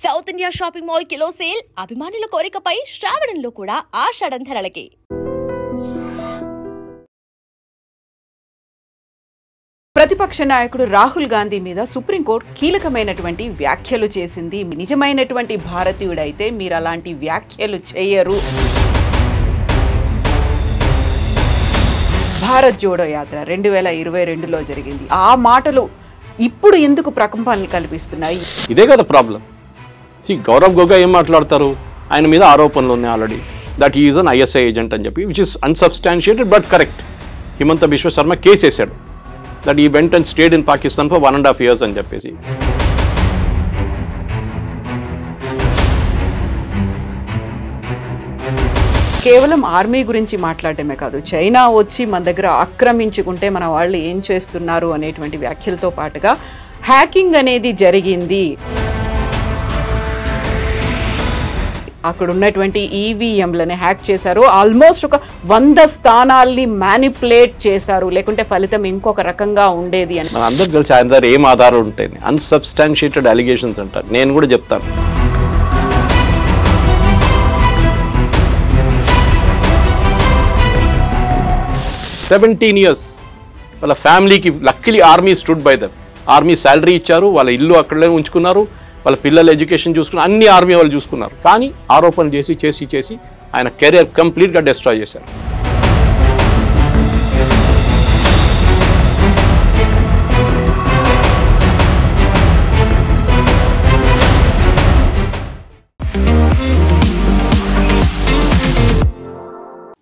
South India shopping mall kilo sale అభిమానుల కోరికపై శ్రావణంలో కూడా ఆషాఢం ధరలకి. ప్రతిపక్ష నాయకుడు రాహుల్ గాంధీ మీద సుప్రీంకోర్టు కీలకమైనటువంటి వ్యాఖ్యలు చేసింది. నిజమైనటువంటి భారతీయుడైతే మీరు అలాంటి వ్యాఖ్యలు చేయరు. భారత్ జోడో యాత్ర 2022లో జరిగింది. ఆ మాటలు ఇప్పుడు ఎందుకు ప్రకంపనలు కల్పిస్తున్నాయి? ఇదే కదా ప్రాబ్లం. గౌరవ్ గొగోయ్ ఏం మాట్లాడతారు, ఆయన మీద ఆరోపణలు ఉన్నాయి already, that is an ISI agent అని చెప్పి, which is unsubstantiated but correct. Himanta Biswa Sarma case వేశాడు that he went and stayed in Pakistan for 1.5 years అని చెప్పేసి. కేవలం ఆర్మీ గురించి మాట్లాడటమే కాదు, చైనా వచ్చి మన దగ్గర ఆక్రమించుకుంటే మన వాళ్ళు ఏం చేస్తున్నారు అనేటువంటి వ్యాఖ్యలతో పాటుగా హ్యాకింగ్ అనేది జరిగింది, అక్కడ ఉన్నటువంటి ఈవీఎంలని హ్యాక్ చేశారు, ఆల్మోస్ట్ ఒక 100 స్థానాల్ని మ్యానిపులేట్ చేశారు, లేకుంటే ఫలితం ఇంకొక రకంగా ఉండేది అని. మన అందరికి తెలిసి ఆయన దగ్గర ఏం ఆధారం ఉంటాయి, అన్సబ్స్టాన్షియేటెడ్ అలిగేషన్స్ అంటారు. నేను కూడా చెప్తాను. $17 years వాళ్ళ ఫ్యామిలీకి luckily army stood by them. Army salary ఇచ్చారు, వాళ్ళ ఇల్లు అక్కడే ఉంచుకున్నారు, వాళ్ళ పిల్లల ఎడ్యుకేషన్ చూసుకున్నారు, అన్ని ఆర్మీ వాళ్ళు చూసుకున్నారు. కానీ ఆరోపణలు చేసి ఆయన కెరీర్ కంప్లీట్గా డిస్ట్రాయ్ చేశారు.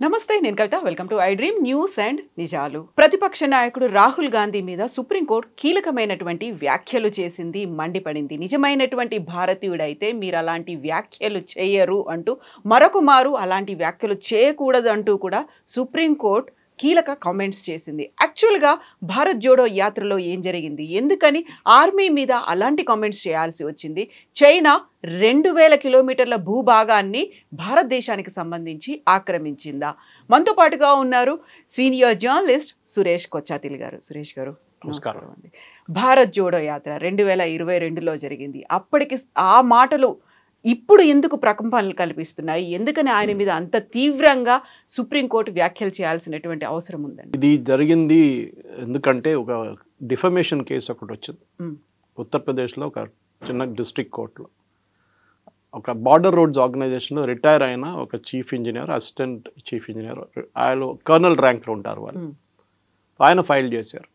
నమస్తే, నేను Kavitha. Welcome to iDream news and నిజాలు. ప్రతిపక్ష నాయకుడు రాహుల్ గాంధీ మీద సుప్రీంకోర్టు కీలకమైనటువంటి వ్యాఖ్యలు చేసింది, మండిపడింది. నిజమైనటువంటి భారతీయుడైతే మీరు అలాంటి వ్యాఖ్యలు చేయరు అంటూ మరొక మారు అలాంటి వ్యాఖ్యలు చేయకూడదు అంటూ కూడా సుప్రీంకోర్టు కీలక కామెంట్స్ చేసింది. యాక్చువల్గా భారత్ జోడో యాత్రలో ఏం జరిగింది, ఎందుకని ఆర్మీ మీద అలాంటి కామెంట్స్ చేయాల్సి వచ్చింది? చైనా 2000 కిలోమీటర్ల భూభాగాన్ని భారతదేశానికి సంబంధించి ఆక్రమించిందా? మనతో పాటుగా ఉన్నారు సీనియర్ జర్నలిస్ట్ సురేష్ కొచ్చాతిల్ గారు. సురేష్ గారు నమస్కారం అండి. భారత్ జోడో యాత్ర 2022లో జరిగింది. అప్పటికి ఆ మాటలు ఇప్పుడు ఎందుకు ప్రకంపనలు కల్పిస్తున్నాయి? ఎందుకని ఆయన మీద అంత తీవ్రంగా సుప్రీంకోర్టు వ్యాఖ్యలు చేయాల్సినటువంటి అవసరం ఉందండి? ఇది జరిగింది ఎందుకంటే ఒక డిఫమేషన్ కేసు ఒకటి వచ్చింది ఉత్తరప్రదేశ్లో, ఒక చిన్న డిస్ట్రిక్ట్ కోర్టులో. ఒక బార్డర్ రోడ్స్ ఆర్గనైజేషన్లో రిటైర్ అయిన ఒక chief engineer, assistant chief engineer, ఆయన కర్నల్ ర్యాంక్లో ఉంటారు వాళ్ళు. ఆయన ఫైల్ చేశారు,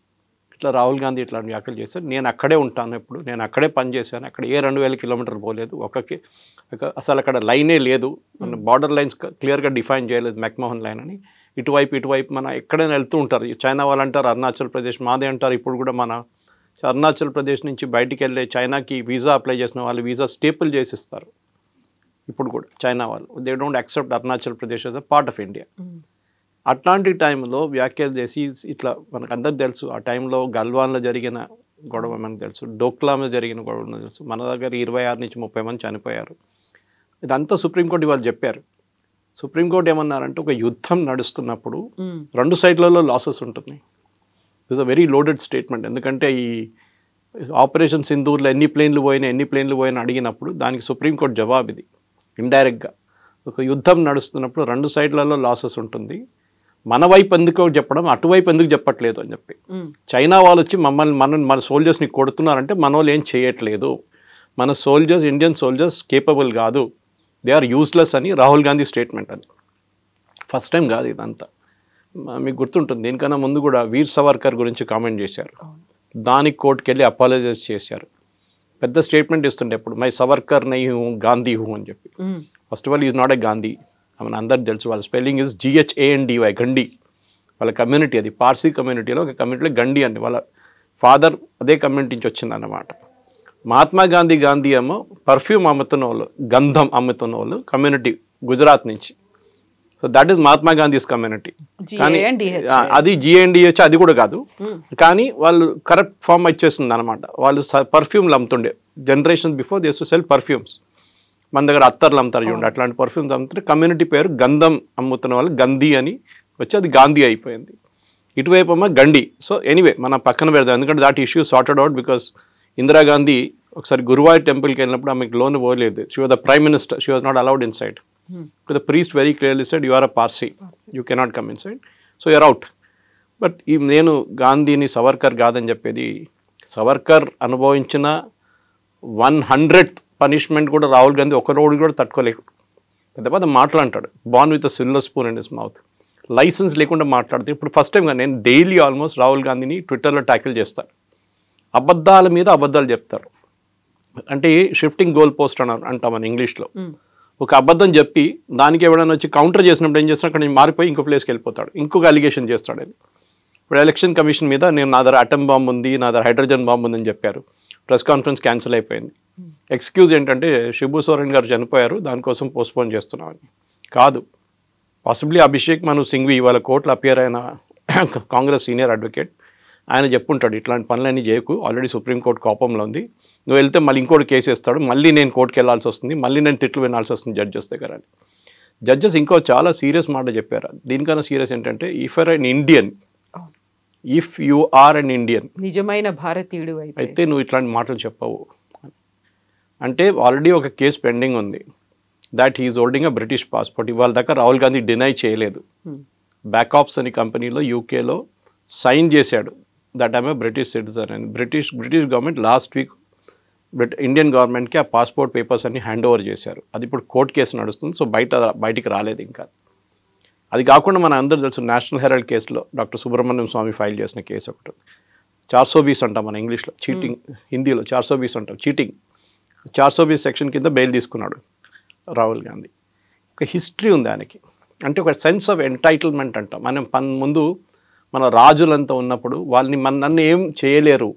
ఇట్లా రాహుల్ గాంధీ ఇట్లాంటి వ్యాఖ్యలు చేశారు, నేను అక్కడే ఉంటాను, ఎప్పుడు నేను అక్కడే పనిచేశాను, అక్కడ ఏ 2000 కిలోమీటర్లు పోలేదు, అసలు అక్కడ లైనే లేదు, మన బార్డర్ లైన్స్ క్లియర్గా డిఫైన్ చేయలేదు, మెక్మోహన్ లైన్ అని. ఇటువైపు మన ఎక్కడైనా వెళ్తూ ఉంటారు. చైనా వాళ్ళు అంటారు అరుణాచల్ ప్రదేశ్ మాదే అంటారు. ఇప్పుడు కూడా మన అరుణాచల్ ప్రదేశ్ నుంచి బయటికి వెళ్ళే చైనాకి వీసా అప్లై చేసిన వాళ్ళు వీసా స్టేపుల్ చేసిస్తారు. ఇప్పుడు కూడా చైనా వాళ్ళు they don't accept Arunachal Pradesh as a part of India. అట్లాంటి టైంలో వ్యాఖ్యలు చేసి ఇట్లా మనకు అందరికి తెలుసు, ఆ టైంలో గల్వాన్లో జరిగిన గొడవ మనకు తెలుసు, డోక్లాంలో జరిగిన గొడవ మనకు తెలుసు. మన దగ్గర 26 నుంచి 30 మంది చనిపోయారు. ఇదంతా సుప్రీంకోర్టు వాళ్ళు చెప్పారు. సుప్రీంకోర్టు ఏమన్నారంటే, ఒక యుద్ధం నడుస్తున్నప్పుడు 2 సైడ్లలో లాసెస్ ఉంటుంది. It's a very loaded statement. ఎందుకంటే ఈ ఆపరేషన్ సింధూర్లో ఎన్ని ప్లేన్లు పోయినా అడిగినప్పుడు దానికి సుప్రీంకోర్టు జవాబు ఇది ఇండైరెక్ట్గా. ఒక యుద్ధం నడుస్తున్నప్పుడు 2 సైడ్లలో లాసెస్ ఉంటుంది, మన వైపు ఎందుకో చెప్పడం, అటువైపు ఎందుకు చెప్పట్లేదు అని చెప్పి. చైనా వాళ్ళు వచ్చి మన సోల్జర్స్ని కొడుతున్నారంటే మన వాళ్ళు ఏం చేయట్లేదు, మన సోల్జర్స్, ఇండియన్ సోల్జర్స్ కేపబుల్ కాదు, దే ఆర్ యూస్లెస్ అని రాహుల్ గాంధీ స్టేట్మెంట్. అది ఫస్ట్ టైం కాదు ఇదంతా. మీకు గుర్తుంటుంది, దీనికన్నా ముందు కూడా వీర్ సవర్కర్ గురించి కామెంట్ చేశారు, దానికి కోర్టుకు వెళ్ళి అపాలజైజ్ చేశారు. పెద్ద స్టేట్మెంట్ ఇస్తుండే ఎప్పుడు, మై సవర్కర్ నై హూ గాంధీ హూ అని చెప్పి. First of all is not a Gandhi, మన అందరికి తెలుసు. వాళ్ళ స్పెల్లింగ్ ఇస్ GHANDY, గండి. వాళ్ళ కమ్యూనిటీ అది, పార్సీ కమ్యూనిటీలో ఒక కమ్యూనిటీలో గండి అండి. వాళ్ళ ఫాదర్ అదే కమ్యూనిటీ నుంచి వచ్చిందన్నమాట. మహాత్మా గాంధీ ఏమో పర్ఫ్యూమ్ అమ్ముతున్న వాళ్ళు, గంధం అమ్ముతున్న వాళ్ళు కమ్యూనిటీ గుజరాత్ నుంచి. So that is Mahatma Gandhi's community. కానీ అది GNDH అది కూడా కాదు, కానీ వాళ్ళు కరెక్ట్ ఫామ్ వచ్చేస్తుంది అనమాట. వాళ్ళు పర్ఫ్యూమ్లు అమ్ముతుండే generation before they used to sell perfumes. మన దగ్గర అత్తర్లు అమ్ముతారు చూడండి, అట్లాంటి పర్ఫ్యూమ్స్ అమ్ముతుంటే కమ్యూనిటీ పేరు గంధం అమ్ముతున్న వాళ్ళు గంధీ అని వచ్చి అది గాంధీ అయిపోయింది. ఇటువైపు అమ్మ గండి. సో ఎనీవే మనం పక్కన పెడదాం, ఎందుకంటే that issue sorted out because Indira Gandhi ఒకసారి గురువాయూర్ టెంపుల్కి వెళ్ళినప్పుడు ఆమెకు లోన్ పోలేదు. She was the prime minister, she was not allowed in side. The priest very clearly said you are a Parsi, you cannot come in side, so you're out. But ఈ నేను గాంధీని సవర్కర్ కాదని చెప్పేది, సవర్కర్ అనుభవించిన 100th పనిష్మెంట్ కూడా రాహుల్ గాంధీ ఒక రోజు కూడా తట్టుకోలేకు. పెద్ద పెద్ద మాటలు అంటాడు, born with silver spoon in his mouth, licence లేకుండా మాట్లాడుతూ. ఇప్పుడు ఫస్ట్ టైం నేను డైలీ ఆల్మోస్ట్ రాహుల్ గాంధీని ట్విట్టర్లో ట్యాకిల్ చేస్తాను. అబద్ధాల మీద అబద్ధాలు చెప్తారు, అంటే షిఫ్టింగ్ గోల్ పోస్ట్ అని అంటాం మన ఇంగ్లీష్లో. ఒక అబద్ధం చెప్పి దానికి ఎవరైనా వచ్చి కౌంటర్ చేసినప్పుడు ఏం చేస్తాడు, అక్కడ నుంచి మారిపోయి ఇంకో ప్లేస్కి వెళ్ళిపోతాడు, ఇంకొక అలిగేషన్ చేస్తాడు. అది ఇప్పుడు ఎలక్షన్ కమిషన్ మీద నేను నా దగ్గర అటమ్ బాంబు ఉంది, నా దగ్గర హైడ్రోజన్ బాంబు ఉందని చెప్పారు. ప్రెస్ కాన్ఫరెన్స్ క్యాన్సిల్ అయిపోయింది. ఎక్స్క్యూజ్ ఏంటంటే శిబు సోరెన్ గారు చనిపోయారు, దానికోసం పోస్ట్పోన్ చేస్తున్నామని. కాదు, పాసిబ్లీ అభిషేక్ మను సింఘ్వి ఇవాళ కోర్టులో అపియర్ అయిన కాంగ్రెస్ సీనియర్ అడ్వకేట్, ఆయన చెప్పుంటాడు ఇట్లాంటి పనులన్నీ చేయకు, ఆల్రెడీ సుప్రీంకోర్టు కోపంలో ఉంది, నువ్వు వెళ్తే మళ్ళీ ఇంకోటి కేసు వేస్తాడు, మళ్ళీ నేను కోర్టుకి వెళ్ళాల్సి వస్తుంది, మళ్ళీ నేను తిట్లు వినాల్సి వస్తుంది జడ్జెస్ దగ్గర అని. జడ్జెస్ ఇంకో చాలా సీరియస్ మాట చెప్పారు. దీనికన్నా సీరియస్ ఏంటంటే, if are an Indian, if you are an Indian, నిజమైన భారతీయుడు అయితే నువ్వు ఇట్లాంటి మాటలు చెప్పవు అంటే, ఆల్రెడీ ఒక కేసు పెండింగ్ ఉంది, that he's holding a British passport. ఇవాళ దాకా రాహుల్ గాంధీ డినై చేయలేదు. బ్యాకాప్స్ అనే కంపెనీలో యూకేలో సైన్ చేశాడు that I'm a British citizen అని. British government last week Indian గవర్నమెంట్కి ఆ పాస్పోర్ట్ పేపర్స్ అన్ని హ్యాండ్ ఓవర్ చేశారు. అది ఇప్పుడు కోర్టు కేసు నడుస్తుంది, సో బయటికి రాలేదు ఇంకా. అది కాకుండా మన అందరూ తెలుసు, నేషనల్ హెరాల్డ్ కేసులో డాక్టర్ సుబ్రహ్మణ్యం స్వామి ఫైల్ చేసిన కేసు ఒకటి, 420 అంటాం మన ఇంగ్లీష్లో, చీటింగ్, హిందీలో 420 అంటాం, చీటింగ్. 420 సెక్షన్ కింద బెయిల్ తీసుకున్నాడు రాహుల్ గాంధీ. ఒక హిస్టరీ ఉంది ఆయనకి, అంటే ఒక సెన్స్ ఆఫ్ ఎంటైటిల్మెంట్ అంటాం. మనం ముందు మన రాజులంతా ఉన్నప్పుడు వాళ్ళని నన్ను ఏం చేయలేరు,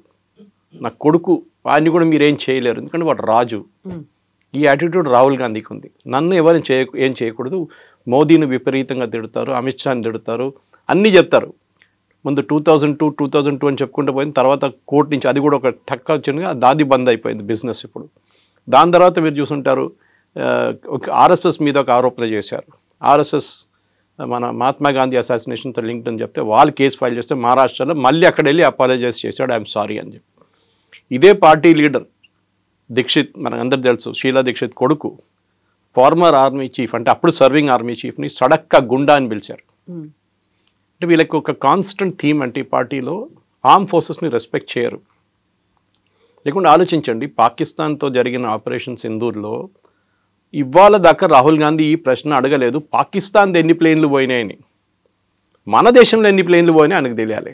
నా కొడుకు వాడిని కూడా మీరు ఏం చేయలేరు, ఎందుకంటే వాడు రాజు. ఈ యాటిట్యూడ్ రాహుల్ గాంధీకి ఉంది. నన్ను ఎవరు ఏం చేయకూడదు, మోదీని విపరీతంగా తిడతారు, అమిత్ షాని తిడతారు, అన్నీ చెప్తారు. ముందు 2002 అని చెప్పుకుంటూ పోయింది, తర్వాత కోర్టు నుంచి అది కూడా ఒక టక్క వచ్చింది, దాది బంద్ అయిపోయింది బిజినెస్ ఇప్పుడు. దాని తర్వాత మీరు చూసుంటారు, ఒక ఆర్ఎస్ఎస్ మీద ఒక ఆరోపణ చేశారు. ఆర్ఎస్ఎస్ మన మహాత్మా గాంధీ అసాసినేషన్తో లింక్డ్ అని చెప్తే వాళ్ళు కేసు ఫైల్ చేస్తే మహారాష్ట్రలో మళ్ళీ అక్కడ వెళ్ళి అపాలజైజ్ చేశాడు, ఐఎమ్ సారీ అని చెప్పి. ఇదే పార్టీ లీడర్ దీక్షిత్, మనకందరూ తెలుసు, షీలా దీక్షిత్ కొడుకు, ఫార్మర్ ఆర్మీ చీఫ్, అంటే అప్పుడు సర్వింగ్ ఆర్మీ చీఫ్ని సడక్క గుండా అని పిలిచారు. అంటే వీళ్ళకి ఒక కాన్స్టెంట్ థీమ్ అంటే ఈ పార్టీలో ఆర్మ్ ఫోర్సెస్ని రెస్పెక్ట్ చేయరు. లేకుండా ఆలోచించండి, పాకిస్తాన్తో జరిగిన ఆపరేషన్ సింధూర్లో ఇవాళ దాకా రాహుల్ గాంధీ ఈ ప్రశ్న అడగలేదు, పాకిస్తాన్ది ఎన్ని ప్లేన్లు పోయినాయని. మన దేశంలో ఎన్ని ప్లేన్లు పోయినాయి ఆయనకు తెలియాలి.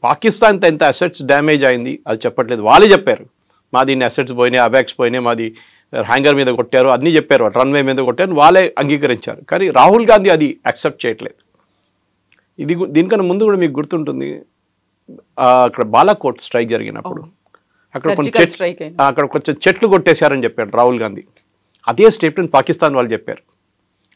పాకిస్తాన్తో ఎంత అసెట్స్ డ్యామేజ్ అయింది అది చెప్పట్లేదు, వాళ్ళే చెప్పారు. మాది ఇన్ని అసెట్స్ పోయినాయి, అవాక్స్ పోయినాయి, మాది హ్యాంగర్ మీద కొట్టారు, అన్నీ చెప్పారు, రన్వే మీద కొట్టారు, వాళ్ళే అంగీకరించారు. కానీ రాహుల్ గాంధీ అది యాక్సెప్ట్ చేయట్లేదు. దీనికన్నా ముందు కూడా మీకు గుర్తుంటుంది, అక్కడ బాలాకోట్ స్ట్రైక్ జరిగినప్పుడు అక్కడ కొంచెం చెట్లు కొట్టేశారని చెప్పాడు రాహుల్ గాంధీ. అదే స్టేట్మెంట్ పాకిస్తాన్ వాళ్ళు చెప్పారు,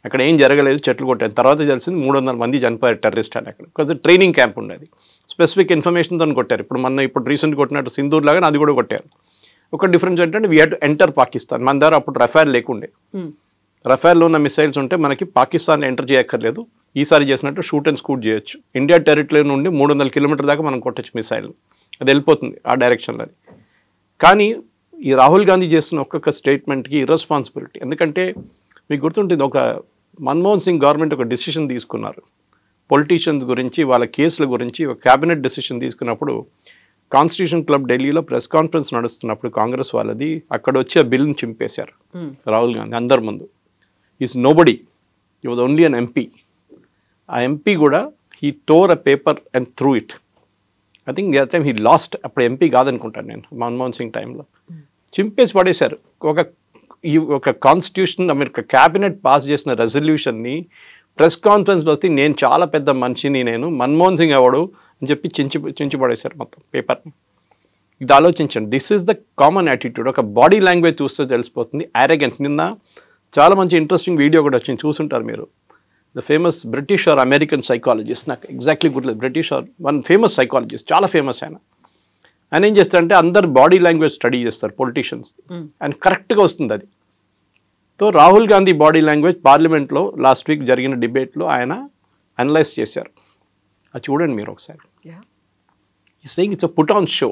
అక్కడ ఏం జరగలేదు, చెట్లు కొట్టారు. తర్వాత తెలిసింది 300 మంది చనిపోయారు టెర్రరిస్ట్ అని. అక్కడ కొంచెం ట్రైనింగ్ క్యాంప్ ఉండేది, స్పెసిఫిక్ ఇన్ఫర్మేషన్తో కొట్టారు. ఇప్పుడు రీసెంట్ కొట్టినట్టు సింధూర్ లాగా అది కూడా కొట్టారు. ఒక డిఫరెన్స్ ఏంటంటే we had to enter Pakistan. మన దగ్గర అప్పుడు రఫేల్ లేకుండే, రఫేల్లో ఉన్న మిసైల్స్ ఉంటే మనకి పాకిస్తాన్ ఎంటర్ చేయక్కర్లేదు, ఈసారి చేసినట్టు షూట్ అండ్ స్కూట్ చేయొచ్చు. ఇండియా టెరిటరీ నుండి 300 కిలోమీటర్ దాకా మనం కొట్టచ్చు మిసైల్, అది వెళ్ళిపోతుంది ఆ డైరెక్షన్లో. కానీ ఈ రాహుల్ గాంధీ చేస్తున్న ఒక్కొక్క స్టేట్మెంట్కి ఇర్రెస్పాన్సిబిలిటీ. ఎందుకంటే మీకు గుర్తుంటుంది, ఒక మన్మోహన్ సింగ్ గవర్నమెంట్ ఒక డెసిషన్ తీసుకున్నారు పొలిటీషియన్స్ గురించి, వాళ్ళ కేసుల గురించి ఒక క్యాబినెట్ డెసిషన్ తీసుకున్నప్పుడు కాన్స్టిట్యూషన్ క్లబ్ ఢిల్లీలో ప్రెస్ కాన్ఫరెన్స్ నడుస్తున్నప్పుడు కాంగ్రెస్ వాళ్ళది, అక్కడ వచ్చి ఆ బిల్ని చింపేశారు రాహుల్ గాంధీ అందరి ముందు. Is nobody, he was only an MP. ఆ ఎంపీ కూడా he tore a paper and threw it. I think the time he lost, అప్పుడు ఎంపీ కాదనుకుంటాను నేను, మన్మోహన్ సింగ్ టైంలో చింపేసి పడేశారు. ఒక కాన్స్టిట్యూషన్ అమెరికా క్యాబినెట్ పాస్ చేసిన రెజల్యూషన్ని ప్రెస్ కాన్ఫరెన్స్లో వస్తే నేను చాలా పెద్ద మనిషిని, నేను మన్మోహన్ సింగ్ ఎవడు అని చెప్పి చించి పడేశారు మొత్తం పేపర్ని. ఇది ఆలోచించండి, this is the common attitude. ఒక బాడీ లాంగ్వేజ్ చూస్తే తెలిసిపోతుంది, యారగెన్స్. నిన్న చాలా మంచి ఇంట్రెస్టింగ్ వీడియో కూడా వచ్చింది, చూసుంటారు మీరు. The famous British or American psychologist, నాకు ఎగ్జాక్ట్లీ గుర్తులేదు, British or one famous psychologist, చాలా ఫేమస్ ఆయన. ఆయన ఏం చేస్తారంటే అందరు బాడీ లాంగ్వేజ్ స్టడీ చేస్తారు పొలిటీషియన్స్, అండ్ కరెక్ట్గా వస్తుంది అది. So Rahul Gandhi body language పార్లమెంట్లో లాస్ట్ వీక్ జరిగిన డిబేట్లో ఆయన అనలైజ్ చేశారు, అది చూడండి మీరు ఒకసారి. ఈ saying it's a put on show.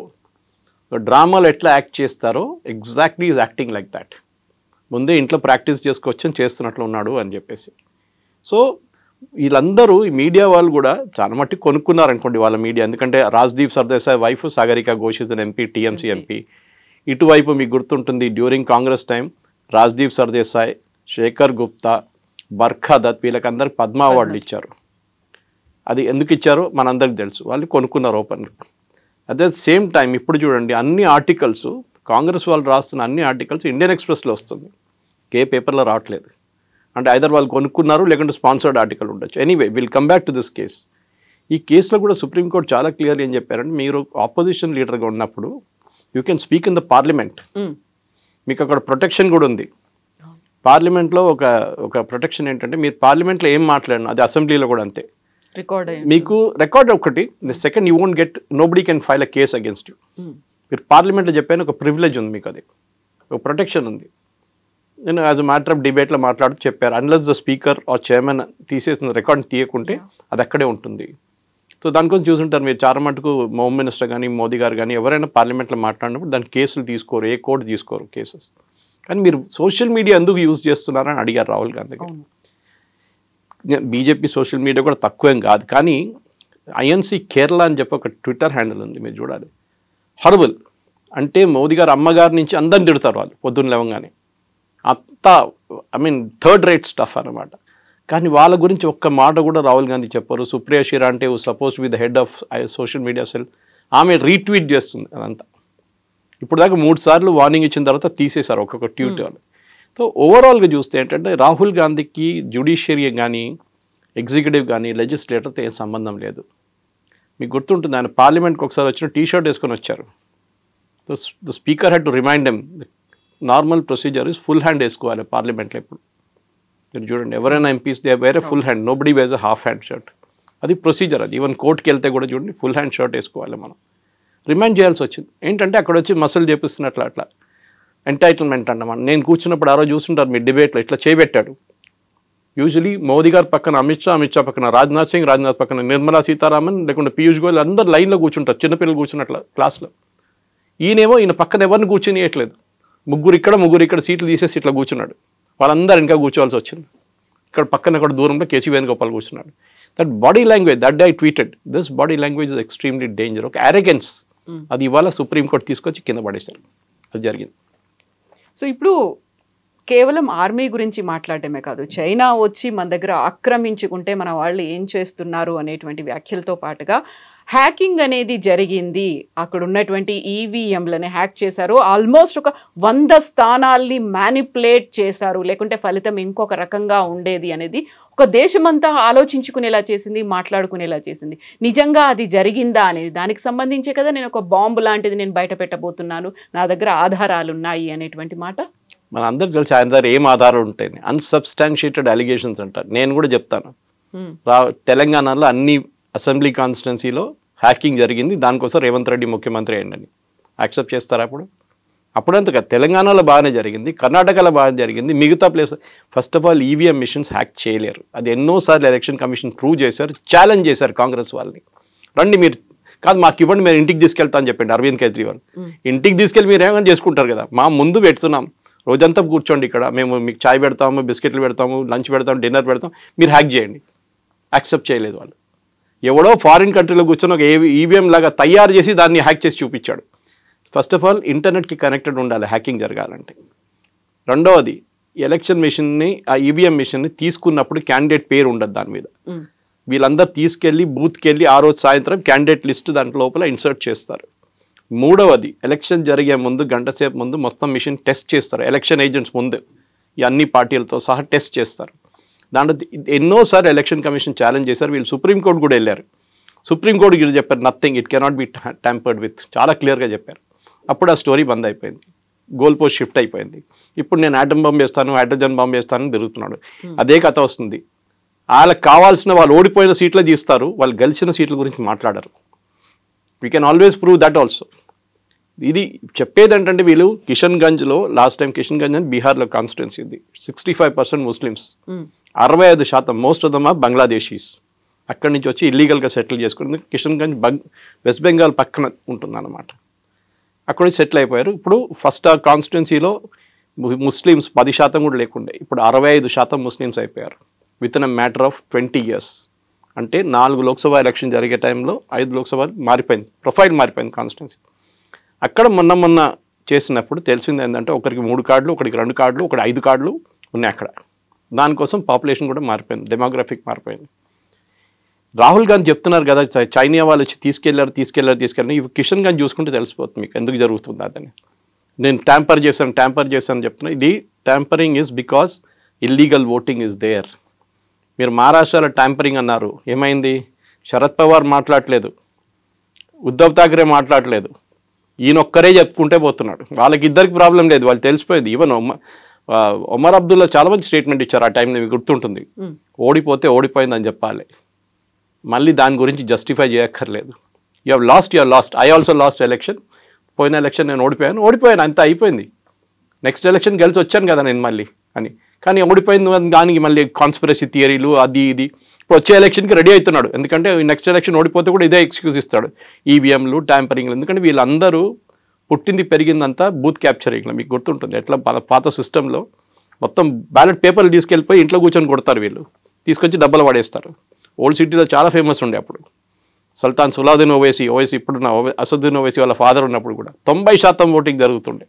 డ్రామాలో ఎట్లా యాక్ట్ చేస్తారో exactly is acting like that. ముందే ఇంట్లో ప్రాక్టీస్ చేసుకోవచ్చని చేస్తున్నట్లు ఉన్నాడు అని చెప్పేసి. సో వీళ్ళందరూ ఈ మీడియా వాళ్ళు కూడా చాలా మట్టి కొనుక్కున్నారనుకోండి వాళ్ళ మీడియా. ఎందుకంటే Rajdeep Sardesai wife Sagarika Ghosh is an MP, TMC MP. ఇటువైపు మీకు గుర్తుంటుంది డ్యూరింగ్ కాంగ్రెస్ టైం రాజ్దీప్ సర్దేశాయ్, శేఖర్ గుప్తా, బర్ఖా దత్ వీళ్ళకందరికి పద్మ అవార్డులు ఇచ్చారు. అది ఎందుకు ఇచ్చారో మనందరికి తెలుసు, వాళ్ళు కొనుక్కున్నారు open. At the same time ఇప్పుడు చూడండి అన్ని ఆర్టికల్స్ కాంగ్రెస్ వాళ్ళు రాస్తున్న అన్ని ఆర్టికల్స్ ఇండియన్ ఎక్స్ప్రెస్లో వస్తుంది, ఏ పేపర్లో రావట్లేదు. అంటే ఐదర్ వాళ్ళు కొనుక్కున్నారు లేకుంటే స్పాన్సర్డ్ ఆర్టికల్ ఉండొచ్చు. Anyway will come back to this case. ఈ కేసులో కూడా సుప్రీంకోర్టు చాలా క్లియర్గా ఏం చెప్పారంటే, మీరు ఆపోజిషన్ లీడర్గా ఉన్నప్పుడు you can speak in the parliament, మీకు అక్కడ ప్రొటెక్షన్ కూడా ఉంది. పార్లమెంట్లో ఒక ప్రొటెక్షన్ ఏంటంటే మీరు పార్లమెంట్లో ఏం మాట్లాడినా అది అసెంబ్లీలో కూడా అంతే రికార్డ్, మీకు రికార్డ్ ఒకటి. Second you won't get, nobody can file a case against you. మీరు పార్లమెంట్లో చెప్పాను ఒక ప్రివిలేజ్ ఉంది మీకు, అది ఒక ప్రొటెక్షన్ ఉంది. నేను యాజ్ అ మ్యాటర్ ఆఫ్ డిబేట్లో మాట్లాడుతూ చెప్పారు, unless the speaker or chairman తీసేసిన రికార్డ్ తీయకుంటే అది అక్కడే ఉంటుంది. సో దానికోసం చూసుంటారు మీరు చాలా మటుకు హోమ్ మినిస్టర్ కానీ మోదీ గారు కానీ ఎవరైనా పార్లమెంట్లో మాట్లాడినప్పుడు దాని కేసులు తీసుకోరు, ఏ కోర్టు తీసుకోరు కేసెస్. కానీ మీరు సోషల్ మీడియా ఎందుకు యూజ్ చేస్తున్నారని అడిగారు రాహుల్ గాంధీ గారు. బీజేపీ సోషల్ మీడియా కూడా తక్కువేం కాదు, కానీ ఐఎన్సీ కేరళ అని చెప్పి ఒక ట్విట్టర్ హ్యాండిల్ ఉంది, మీరు చూడాలి. హారబుల్ అంటే మోదీ గారు అమ్మగారి నుంచి అందరిని తిడతారు వాళ్ళు పొద్దున్న లేవగానే, అంతా I mean third rate stuff అనమాట. కానీ వాళ్ళ గురించి ఒక్క మాట కూడా రాహుల్ గాంధీ చెప్పారు. Supriya Shrinate suppose with the head of social media cell, ఆమె రీట్వీట్ చేస్తుంది అదంతా. ఇప్పుడు దాకా 3 సార్లు వార్నింగ్ ఇచ్చిన తర్వాత తీసేశారు ఒక్కొక్క ట్వీట్ వాళ్ళు. సో ఓవరాల్గా చూస్తే ఏంటంటే రాహుల్ గాంధీకి జ్యుడిషియరీ కానీ ఎగ్జిక్యూటివ్ కానీ లెజిస్లేటర్తో ఏం సంబంధం లేదు. మీకు గుర్తుంటుంది ఆయన పార్లమెంట్కి ఒకసారి వచ్చిన టీ-షర్ట్ వేసుకొని వచ్చారు. The speaker had to remind them normal procedure is full hand వేసుకోవాలి పార్లమెంట్లో. ఇప్పుడు మీరు చూడండి ఎవరైనా MPs they wear full hand, nobody wears a half hand shirt. అది ప్రొసీజర్, అది ఈవెన్ కోర్టుకి వెళ్తే కూడా చూడండి ఫుల్ హ్యాండ్ షర్ట్ వేసుకోవాలి. మనం రిమైండ్ చేయాల్సి వచ్చింది. ఏంటంటే అక్కడ వచ్చి మసలు చేపిస్తున్నట్లు అట్లా ఎంటైటిల్మెంట్ అన్నమాట. నేను కూర్చున్నప్పుడు ఆ రోజు చూస్తుంటారు మీ డిబేట్లో ఇట్లా చేయబెట్టాడు. యూజువలీ మోదీ గారి పక్కన అమిత్ షా పక్కన రాజ్నాథ్ సింగ్ పక్కన నిర్మలా సీతారామన్ లేకుంటే పీయూష్ గోయల్ అందరు లైన్లో కూర్చుంటారు, చిన్నపిల్లలు కూర్చున్నట్ల క్లాస్లో. ఈయన పక్కన ఎవరిని కూర్చొనియట్లేదు, ముగ్గురు ఇక్కడ సీట్లు తీసేసి ఇట్లా కూర్చున్నాడు. వాళ్ళందరూ ఇంకా కూర్చోవాల్సి వచ్చింది. ఇక్కడ పక్కన కూడా దూరంలో కేసీ వేణుగోపాల్ కూర్చున్నాడు. That body language, that day I tweeted, this body language is extremely danger. ఒక అరెగెన్స్, అది ఇవాళ సుప్రీంకోర్టు తీసుకొచ్చి కింద పడేశారు. అది జరిగింది. సో ఇప్పుడు కేవలం ఆర్మీ గురించి మాట్లాడటమే కాదు, చైనా వచ్చి మన దగ్గర ఆక్రమించుకుంటే మన వాళ్ళు ఏం చేస్తున్నారు అనేటువంటి వ్యాఖ్యలతో పాటుగా హ్యాకింగ్ అనేది జరిగింది. అక్కడ ఉన్నటువంటి ఈవీఎంలని హ్యాక్ చేశారు, ఆల్మోస్ట్ ఒక 100 స్థానాల్ని మ్యానిపులేట్ చేశారు, లేకుంటే ఫలితం ఇంకొక రకంగా ఉండేది అనేది ఒక దేశమంతా ఆలోచించుకునేలా చేసింది, మాట్లాడుకునేలా చేసింది. నిజంగా అది జరిగిందా అనేది దానికి సంబంధించే కదా నేను ఒక బాంబు లాంటిది నేను బయట పెట్టబోతున్నాను, నా దగ్గర ఆధారాలు ఉన్నాయి అనేటువంటి మాట. మన అందరికి తెలిసి ఆయన దగ్గర ఏం ఆధారాలు ఉంటాయి, అన్సబ్స్టాన్షియేటెడ్ అలిగేషన్స్ అంటారు. నేను కూడా చెప్తాను, తెలంగాణలో అన్ని అసెంబ్లీ కాన్స్టిట్యున్సీలో హ్యాకింగ్ జరిగింది, దానికోసం రేవంత్ రెడ్డి ముఖ్యమంత్రి అయ్యండి. యాక్సెప్ట్ చేస్తారా? అప్పుడంతగా తెలంగాణలో బాగానే జరిగింది, కర్ణాటకలో బాగా జరిగింది, మిగతా place. First of all EVM machines hack చేయలేరు, అది ఎన్నోసార్లు ఎలక్షన్ కమిషన్ ప్రూవ్ చేశారు, ఛాలెంజ్ చేశారు కాంగ్రెస్ వాళ్ళని. రండి మీరు కాదు మాకు ఇవ్వండి, మీరు ఇంటికి తీసుకెళ్తా అని చెప్పండి అరవింద్ కేజ్రీవాల్. ఇంటికి తీసుకెళ్ళి మీరు ఏమైనా చేసుకుంటారు కదా, మా ముందు పెడుతున్నాం, రోజంతా కూర్చోండి ఇక్కడ, మేము మీకు చాయ్ పెడతాము, బిస్కెట్లు పెడతాము, లంచ్ పెడతాము, డిన్నర్ పెడతాం, మీరు హ్యాక్ చేయండి. యాక్సెప్ట్ చేయలేదు వాళ్ళు. ఎవడో ఫారిన్ కంట్రీలో కూర్చొని ఒక ఈవీఎం లాగా తయారు చేసి దాన్ని హ్యాక్ చేసి చూపించాడు. ఫస్ట్ ఆఫ్ ఆల్ ఇంటర్నెట్కి కనెక్టెడ్ ఉండాలి హ్యాకింగ్ జరగాలంటే. రెండవది ఎలక్షన్ మిషన్ని, ఆ ఈవీఎం మిషన్ని తీసుకున్నప్పుడు క్యాండిడేట్ పేరు ఉండదు దాని మీద. వీళ్ళందరూ తీసుకెళ్ళి బూత్కి వెళ్ళి ఆ రోజు సాయంత్రం క్యాండిడేట్ లిస్ట్ దాంట్లో లోపల ఇన్సర్ట్ చేస్తారు. మూడవది ఎలక్షన్ జరిగే ముందు గంట సేపు ముందు మొత్తం మిషన్ టెస్ట్ చేస్తారు, ఎలక్షన్ ఏజెంట్స్ ముందు ఈ అన్ని పార్టీలతో సహా టెస్ట్ చేస్తారు. దాంట్లో ఎన్నోసార్లు ఎలక్షన్ కమిషన్ ఛాలెంజ్ చేశారు, వీళ్ళు సుప్రీంకోర్టు కూడా వెళ్ళారు. సుప్రీంకోర్టు కూడా చెప్పారు nothing, it cannot be tampered with, చాలా క్లియర్గా చెప్పారు. అప్పుడు ఆ స్టోరీ బంద్ అయిపోయింది, గోల్ పోస్ట్ షిఫ్ట్ అయిపోయింది. ఇప్పుడు నేను ఆటం బాంబు వేస్తాను, హైడ్రోజన్ బాంబు వేస్తానని తిరుగుతున్నాడు. అదే కథ వస్తుంది. వాళ్ళకి కావాల్సిన వాళ్ళు ఓడిపోయిన సీట్లే తీస్తారు, వాళ్ళు గెలిచిన సీట్ల గురించి మాట్లాడరు. We can always prove that also. ఇది చెప్పేది ఏంటంటే వీళ్ళు కిషన్గంజ్లో లాస్ట్ టైం, కిషన్గంజ్ అని బీహార్లో కాన్స్టిట్యున్సీ ఉంది, 65% Muslims, 65% most of them are Bangladeshis. అక్కడి నుంచి వచ్చి ఇల్లీగల్గా సెటిల్ చేసుకుంటుంది. కిషన్గంజ్ వెస్ట్ బెంగాల్ పక్కన ఉంటుందన్నమాట. అక్కడ సెటిల్ అయిపోయారు. ఇప్పుడు ఫస్ట్ ఆ కాన్స్టిట్యున్సీలో ముస్లిమ్స్ 10% కూడా లేకుండే, ఇప్పుడు 65% ముస్లిమ్స్ అయిపోయారు with in a matter of 20 years. అంటే 4 లోక్సభ ఎలక్షన్ జరిగే టైంలో 5 లోక్సభ మారిపోయింది, ప్రొఫైల్ మారిపోయింది కాన్స్టిట్యున్సీ. అక్కడ మొన్న చేసినప్పుడు తెలిసింది ఏంటంటే ఒకరికి 3 కార్డులు, ఒకరికి 2 కార్డులు, ఒకటి 5 కార్డులు ఉన్నాయి అక్కడ. దానికోసం పాపులేషన్ కూడా మారిపోయింది, డెమోగ్రఫిక్ మారిపోయింది. రాహుల్ గాంధీ చెప్తున్నారు కదా చైనా వాళ్ళు వచ్చి తీసుకెళ్లారు. ఇవి కిషన్ గాంధీ చూసుకుంటే తెలిసిపోతుంది మీకు ఎందుకు జరుగుతుంది అదని. నేను ట్యాంపర్ చేశాను చెప్తున్నా. ఇది tampering is because illegal voting is there. మీరు మహారాష్ట్రలో ట్యాంపరింగ్ అన్నారు, ఏమైంది? శరద్ పవార్ మాట్లాడలేదు, ఉద్ధవ్ ఠాక్రే మాట్లాడలేదు, ఈయనొక్కరే చెప్పుకుంటే పోతున్నాడు. వాళ్ళకి ఇద్దరికి ప్రాబ్లం లేదు, వాళ్ళు తెలిసిపోయింది. ఈవెన్ ఒమర్ అబ్దుల్లా చాలా మంచి స్టేట్మెంట్ ఇచ్చారు ఆ టైంలో, మీకు గుర్తుంటుంది. ఓడిపోతే ఓడిపోయిందని చెప్పాలి, మళ్ళీ దాని గురించి జస్టిఫై చేయక్కర్లేదు. You have lost. I also last election. పోయిన ఎలక్షన్ నేను ఓడిపోయాను, అంత అయిపోయింది. నెక్స్ట్ ఎలక్షన్ గెలిచి వచ్చాను కదా నేను మళ్ళీ అని. కానీ ఓడిపోయింది దానికి మళ్ళీ కాన్స్పిరసీ థియరీలు అది ఇది. ఇప్పుడు వచ్చే ఎలక్షన్కి రెడీ అవుతున్నాడు, ఎందుకంటే నెక్స్ట్ ఎలక్షన్ ఓడిపోతే కూడా ఇదే ఎక్స్క్యూజ్ ఇస్తాడు, ఈవీఎంలు ట్యాంపరింగ్లు. ఎందుకంటే వీళ్ళందరూ పుట్టింది పెరిగిందంతా బూత్ క్యాప్చరింగ్లో. మీకు గుర్తుంటుంది ఎట్లా పాత సిస్టంలో మొత్తం బ్యాలెట్ పేపర్లు తీసుకెళ్ళిపోయి ఇంట్లో కూర్చొని కొడతారు వీళ్ళు, తీసుకొచ్చి డబ్బలు పడేస్తారు. ఓల్డ్ సిటీలో చాలా ఫేమస్ ఉండే అప్పుడు. సుల్తాన్ సులావుద్దీన్ ఓవైసీ ఇప్పుడున్న అసదుద్దీన్ ఓవైసీ వాళ్ళ ఫాదర్ ఉన్నప్పుడు కూడా 90% ఓటింగ్ జరుగుతుండే.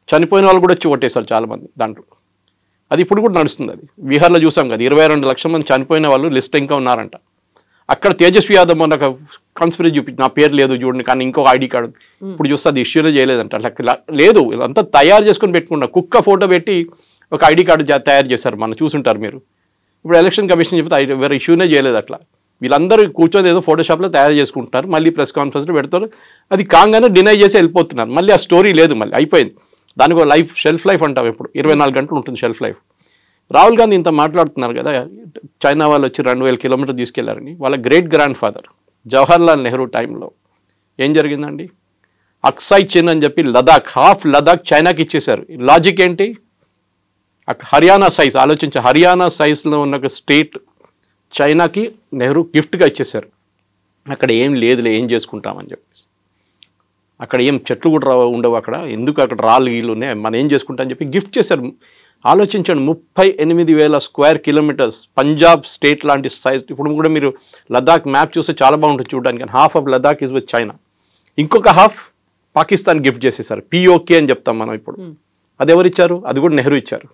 చనిపోయిన వాళ్ళు కూడా వచ్చి ఓటేస్తారు చాలామంది దాంట్లో. అది ఇప్పుడు కూడా నడుస్తుంది. అది బీహార్లో చూసాం కదా, 22 లక్షల మంది చనిపోయిన వాళ్ళు లిస్ట్ ఇంకా ఉన్నారంట. అక్కడ తేజస్వి యాదవ్ మొన్న ఒక కాన్స్పిరసీ చూపించి నా పేరు లేదు చూడండి, కానీ ఇంకొక ఐడి కార్డు ఇప్పుడు చూస్తే అది ఇష్యూనే చేయలేదంట. అట్లా లేదు, అంతా తయారు చేసుకొని పెట్టుకున్నా. కుక్క ఫోటో పెట్టి ఒక ఐడి కార్డు తయారు చేశారు, మనం చూసుంటారు మీరు. ఇప్పుడు ఎలక్షన్ కమిషన్ చెప్తే వేరే ఇష్యూనే చేయలేదు. అట్లా వీళ్ళందరూ కూర్చొని ఏదో ఫోటోషాప్లో తయారు చేసుకుంటున్నారు, మళ్ళీ ప్రెస్ కాన్ఫరెన్స్లో పెడతారు. అది కాగానే డినై చేసి వెళ్ళిపోతున్నారు. మళ్ళీ ఆ స్టోరీ లేదు, మళ్ళీ అయిపోయింది. దానికి షెల్ఫ్ లైఫ్ అంటాం. ఇప్పుడు 24 గంటలు ఉంటుంది షెల్ఫ్ లైఫ్. రాహుల్ గాంధీ ఇంత మాట్లాడుతున్నారు కదా, చైనా వాళ్ళు వచ్చి 2000 కిలోమీటర్లు తీసుకెళ్లారని. వాళ్ళ great grand father Jawaharlal Nehru టైంలో ఏం జరిగిందండి? అక్సాయ్ చిన్ అని చెప్పి హాఫ్ లదాఖ్ చైనాకి ఇచ్చేశారు. లాజిక్ ఏంటి? అక్కడ హర్యానా సైజ్ ఆలోచించి, హర్యానా సైజ్లో ఉన్న ఒక స్టేట్ చైనాకి నెహ్రూ గిఫ్ట్గా ఇచ్చేశారు. అక్కడ ఏం లేదులే, ఏం చేసుకుంటామని చెప్పేసి. అక్కడ ఏం చెట్లు కూడా ఉండవు, అక్కడ ఎందుకు అక్కడ రాళ్ళు గీళ్ళునే, మనం ఏం చేసుకుంటామని చెప్పి గిఫ్ట్ చేశారు. ఆలోచించండి, 38,000 స్క్వేర్ కిలోమీటర్స్ పంజాబ్ స్టేట్ లాంటి సైజ్. ఇప్పుడు కూడా మీరు లదాఖ్ మ్యాప్ చూస్తే చాలా బాగుంటుంది చూడడానికి. Half of Ladakh is with China, ఇంకొక హాఫ్ పాకిస్తాన్ గిఫ్ట్ చేసేసారు. పిఓకే అని చెప్తాం మనం ఇప్పుడు. అది ఎవరు ఇచ్చారు? అది కూడా నెహ్రూ ఇచ్చారు.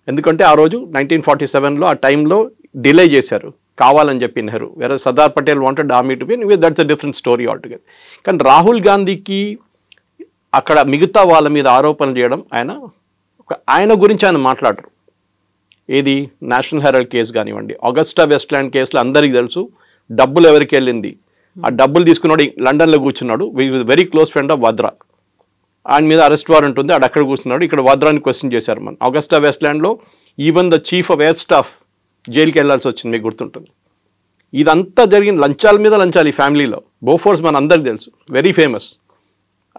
ఎందుకంటే ఆ రోజు 1947లో ఆ టైంలో డిలే చేశారు కావాలని చెప్పి నెహ్రూ. వేరే Sardar Patel wanted army to be, that's a different story altogether. కానీ రాహుల్ గాంధీకి అక్కడ మిగతా వాళ్ళ మీద ఆరోపణలు చేయడం, ఆయన గురించి ఆయన మాట్లాడరు. ఏది నేషనల్ హెరాల్డ్ కేసు కానివ్వండి, ఆగస్టా వెస్ట్ల్యాండ్ కేసులో అందరికీ తెలుసు డబ్బులు ఎవరికి వెళ్ళింది. ఆ డబ్బులు తీసుకున్నాడు లండన్లో కూర్చున్నాడు, వెరీ క్లోజ్ ఫ్రెండ్ ఆఫ్ వద్రా. ఆయన మీద అరెస్ట్ వారెంట్ ఉంది, ఆడు అక్కడ కూర్చున్నాడు. ఇక్కడ వద్రాని క్వశ్చన్ చేశారు మనం. ఆగస్టా వెస్ట్ల్యాండ్లో even the chief of air staff జైలుకి వెళ్ళాల్సి వచ్చింది, మీకు గుర్తుంటుంది. ఇదంతా జరిగిన లంచాల మీద లంచాలు ఈ ఫ్యామిలీలో. బోఫోర్స్ మన అందరికి తెలుసు, వెరీ ఫేమస్.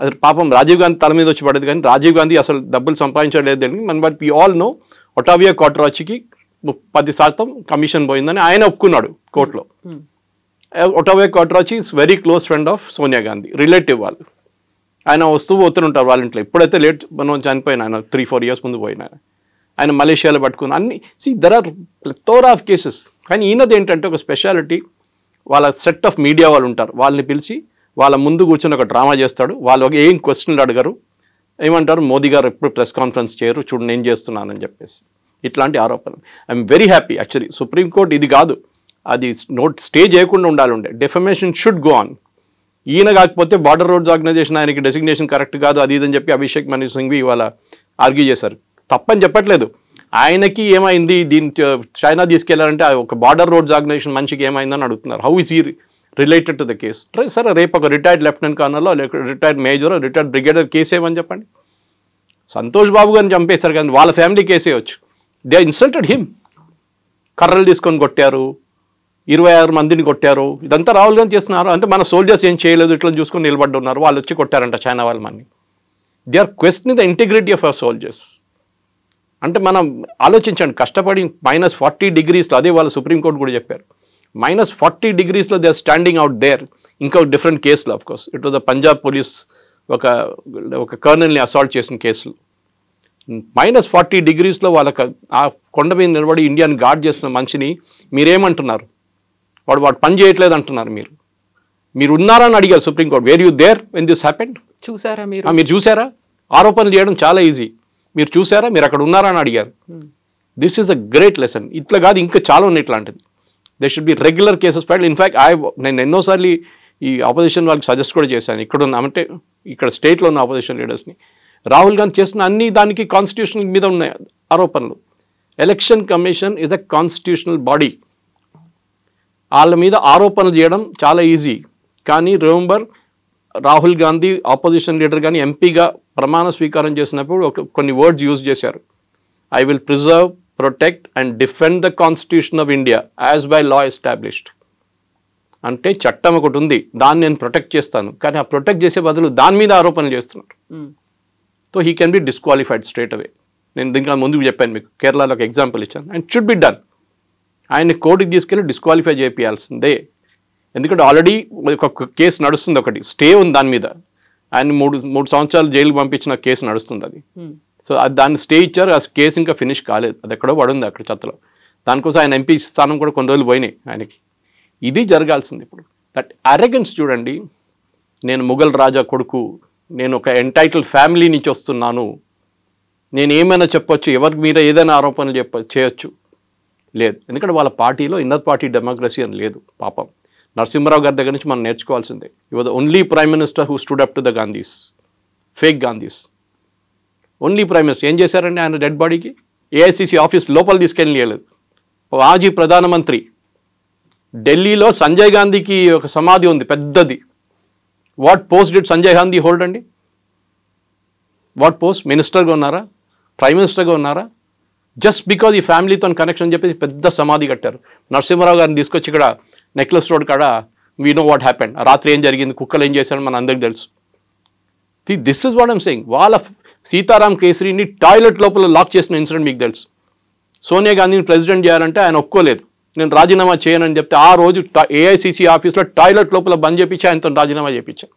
అది పాపం రాజీవ్ గాంధీ తల మీద వచ్చి పడేది, కానీ రాజీవ్ గాంధీ అసలు డబ్బులు సంపాదించలేదు. But we all know Ottavio కాట్రాచికి 10% కమిషన్ పోయిందని ఆయన ఒప్పుకున్నాడు కోర్టులో. Ottavio Quattrocchi is very close friend of Sonia Gandhi, relative వాళ్ళు. ఆయన వస్తూ పోతుంటారు వాళ్ళ ఇంట్లో. ఎప్పుడైతే లేట్ మనం చనిపోయిన ఆయన 3-4 years ముందు పోయిన ఆయన మలేషియాలో పట్టుకుని అన్ని. There are plethora of cases. కానీ ఈయనది ఏంటంటే ఒక స్పెషాలిటీ, వాళ్ళ సెట్ ఆఫ్ మీడియా వాళ్ళు ఉంటారు, వాళ్ళని పిలిచి వాళ్ళ ముందు కూర్చొని ఒక డ్రామా చేస్తాడు. వాళ్ళు ఏం క్వశ్చన్లు అడగరు, ఏమంటారు మోదీ గారు ఎప్పుడు ప్రెస్ కాన్ఫరెన్స్ చేయరు, చూడు నేను చేస్తున్నానని చెప్పేసి. ఇట్లాంటి ఆరోపణలు. I'm very happy actually. Supreme court ఇది కాదు, అది స్టే చేయకుండా ఉండాలి. Defamation should go on. ఈయన కాకపోతే బార్డర్ రోడ్స్ ఆర్గనైజేషన్ ఆయనకి డెసిగ్నేషన్ కరెక్ట్ కాదు అది ఇదని చెప్పి అభిషేక్ మను సింఘ్వి ఇవాళ ఆర్గ్యూ చేశారు. తప్పని చెప్పట్లేదు, ఆయనకి ఏమైంది దీని చైనా తీసుకెళ్లారంటే ఒక బార్డర్ రోడ్స్ ఆర్గనైజేషన్ మనిషికి ఏమైందని అడుగుతున్నారు. How is he related to the case? సరే రేపు ఒక రిటైర్డ్ లెఫ్టినెంట్ కర్నల్లో retired major retired brigadier case ఏమని చెప్పండి. సంతోష్ బాబు గారిని చంపేశారు కానీ వాళ్ళ ఫ్యామిలీ కేసే వచ్చు. They insulted him. కర్రలు తీసుకొని కొట్టారు, 26 మందిని కొట్టారు. ఇదంతా రాహుల్ గాంధీ చేస్తున్నారు. అంటే మన సోల్జర్స్ ఏం చేయలేదు, ఇట్లా చూసుకొని నిలబడి ఉన్నారు. వాళ్ళు వచ్చి కొట్టారంట చైనా వాళ్ళ మన్ని. They are questioning the integrity of our soldiers. అంటే మనం ఆలోచించండి, కష్టపడి -40 degreesలో, అదే వాళ్ళు సుప్రీంకోర్టు కూడా చెప్పారు, -40 degreesలో they are standing out there. ఇంకా డిఫరెంట్ కేసులో of course it was the Punjab police ఒక ఒక కర్నల్ని అసాల్ట్ చేసిన కేసులు. -40 degreesలో వాళ్ళకి ఆ కొండ మీద నిలబడి ఇండియాని గార్డ్ చేసిన మనిషిని మీరేమంటున్నారు? వాడు పని చేయట్లేదు అంటున్నారు. మీరు ఉన్నారని అడిగారు supreme court. Were you there when this happened? చూసారా మీరు చూసారా? ఆరోపణలు చేయడం చాలా ఈజీ. మీరు చూసారా? మీరు అక్కడ ఉన్నారా అని అడిగారు. This is a great lesson. ఇట్లా కాదు, ఇంకా చాలా ఉన్నాయి ఇట్లాంటిది. They should be regular cases filed. In fact నేను ఎన్నోసార్లు ఈ ఆపోజిషన్ వాళ్ళకి సజెస్ట్ కూడా చేశాను. ఇక్కడ స్టేట్లో ఉన్న ఆపోజిషన్ లీడర్స్ని. రాహుల్ గాంధీ చేసిన అన్ని దానికి కాన్స్టిట్యూషనల్ మీద ఉన్నాయి ఆరోపణలు. Election commission is a constitutional body. వాళ్ళ మీద ఆరోపణలు చేయడం చాలా ఈజీ. కానీ remember, Rahul Gandhi opposition leader కానీ ఎంపీగా ప్రమాణ స్వీకారం చేసినప్పుడు కొన్ని వర్డ్స్ యూజ్ చేశారు. I will preserve, protect and defend the constitution of India as by law established. అంటే చట్టం ఒకటి ఉంది, దాన్ని నేను ప్రొటెక్ట్ చేస్తాను. కానీ ఆ ప్రొటెక్ట్ చేసే బదులు దాని మీద ఆరోపణలు చేస్తున్నారు. So he can be disqualified straight away. నేను దీనికి ముందుకు చెప్పాను మీకు, కేరళలో ఒక ఎగ్జాంపుల్ ఇచ్చాను. And should be done. ఆయన్ని కోర్టుకి తీసుకెళ్ళి డిస్క్వాలిఫై చేయాల్సిందే. ఎందుకంటే ఆల్రెడీ ఒక కేసు నడుస్తుంది, ఒకటి స్టే ఉంది దాని మీద. ఆయన మూడు సంవత్సరాలు జైలుకి పంపించిన కేసు నడుస్తుంది అది. సో దాన్ని స్టే ఇచ్చారు. ఆ కేసు ఇంకా ఫినిష్ కాలేదు, అది ఎక్కడో పడుంది అక్కడ చెత్తలో. దానికోసం ఆయన ఎంపీ స్థానం కూడా కొన్ని రోజులు పోయినాయి ఆయనకి. ఇది జరగాల్సింది ఇప్పుడు. దట్ అరెగెన్స్ చూడండి. నేను ముఘల్ రాజా కొడుకు, నేను ఒక ఎంటైటిల్ ఫ్యామిలీ నుంచి వస్తున్నాను, నేను ఏమైనా చెప్పొచ్చు, ఎవరికి మీద ఏదైనా ఆరోపణలు చేయొచ్చు. లేదు, ఎందుకంటే వాళ్ళ పార్టీలో ఇన్నర్ పార్టీ డెమోక్రసీ అని లేదు. పాపం నరసింహరావు గారి దగ్గర నుంచి మనం నేర్చుకోవాల్సిందే. You was the only prime minister who stood up to the Gandhis, fake Gandhis. Only prime minister. ఏం చేశారండి ఆయన డెడ్ బాడీకి? ఏఐసిసి ఆఫీస్ లోపల తీసుకెళ్ళలేదు. మాజీ ప్రధానమంత్రి. ఢిల్లీలో సంజయ్ గాంధీకి ఒక సమాధి ఉంది పెద్దది. What post did Sanjay Gandhi hold అండి? What post? మినిస్టర్గా ఉన్నారా? ప్రైమ్ మినిస్టర్గా ఉన్నారా? జస్ట్ బికాజ్ ఈ ఫ్యామిలీతో కనెక్షన్ చెప్పేసి పెద్ద సమాధి కట్టారు. నరసింహరావు గారిని తీసుకొచ్చి ఇక్కడ నెక్లెస్ రోడ్ కాడ వీ నో వాట్ హ్యాపెండ్, రాత్రి ఏం జరిగింది, కుక్కలు ఏం చేశారని మన అందరికి తెలుసు. This is what I'm saying. వాళ్ళ సీతారాం కేసరిని టాయిలెట్ లోపల లాక్ చేసిన ఇన్సిడెంట్ మీకు తెలుసు. సోనియా గాంధీని ప్రెసిడెంట్ చేయాలంటే ఆయన ఒప్పుకోలేదు. నేను రాజీనామా చేయనని చెప్తే ఆ రోజు ఏఐసిసి ఆఫీస్లో టాయిలెట్ లోపల బంద్ చేయించి ఆయనతో రాజీనామా చేయించాను.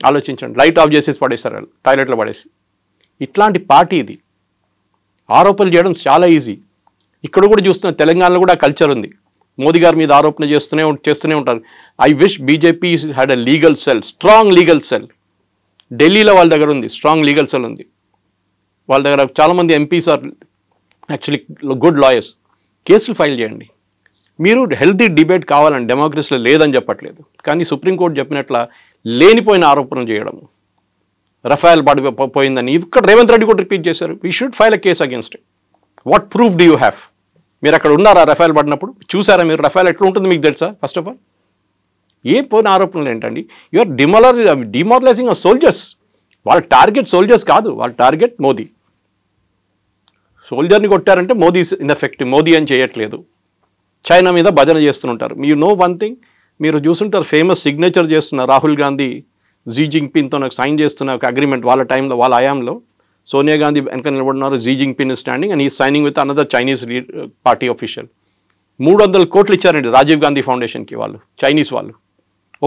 ఆలోచించండి. లైట్ ఆఫ్ చేసేసి పడేస్తారు వాళ్ళు, టాయిలెట్లో పడేసి. ఇట్లాంటి పార్టీ ఇది. ఆరోపణలు చేయడం చాలా ఈజీ. ఇక్కడ కూడా చూస్తున్న తెలంగాణలో కూడా కల్చర్ ఉంది. మోదీ గారి మీద ఆరోపణ చేస్తూనే ఉంటారు. I wish BJP had a legal cell, strong legal cell. ఢిల్లీలో వాళ్ళ దగ్గర ఉంది, స్ట్రాంగ్ లీగల్ సెల్ ఉంది వాళ్ళ దగ్గర. చాలామంది MPs are actually good lawyers. కేసులు ఫైల్ చేయండి. మీరు హెల్తీ డిబేట్ కావాలని డెమోక్రసీలో లేదని చెప్పట్లేదు. కానీ సుప్రీంకోర్టు చెప్పినట్ల లేనిపోయిన ఆరోపణలు చేయడం, రఫాయల్ పడిపోయిందని ఇక్కడ రేవంత్ రెడ్డి కూడా రిపీట్ చేశారు. We should file a case against it. What proof do you have? మీరు అక్కడ ఉన్నారా రఫాయల్ పడినప్పుడు? చూసారా మీరు రఫాయల్ ఎట్లా ఉంటుంది మీకు తెలుసా? ఫస్ట్ ఆఫ్ ఆల్ ఏ పోయిన ఆరోపణలు ఏంటండి? యూఆర్ డిమారలైజింగ్ ఆ సోల్జర్స్. వాళ్ళ టార్గెట్ సోల్జర్స్ కాదు, వాళ్ళ టార్గెట్ మోదీ. సోల్జర్ని కొట్టారంటే మోదీ ఇన్ఎఫెక్టివ్, మోదీ అని చేయట్లేదు. చైనా మీద భజన చేస్తుంటారు. మీరు నో వన్ థింగ్, మీరు చూస్తుంటారు ఫేమస్ సిగ్నేచర్ చేస్తున్న రాహుల్ గాంధీ జీ జింగ్పిన్తో నాకు సైన్ చేస్తున్న ఒక అగ్రిమెంట్ వాళ్ళ టైంలో, వాళ్ళ హయాంలో. సోనియా గాంధీ వెనక నిలబడినారు, జీ జింగ్పిన్ స్టాండింగ్ అండ్ ఈ signing with another Chinese party official. 300 కోట్లు ఇచ్చారండి రాజీవ్ గాంధీ ఫౌండేషన్కి వాళ్ళు, చైనీస్ వాళ్ళు.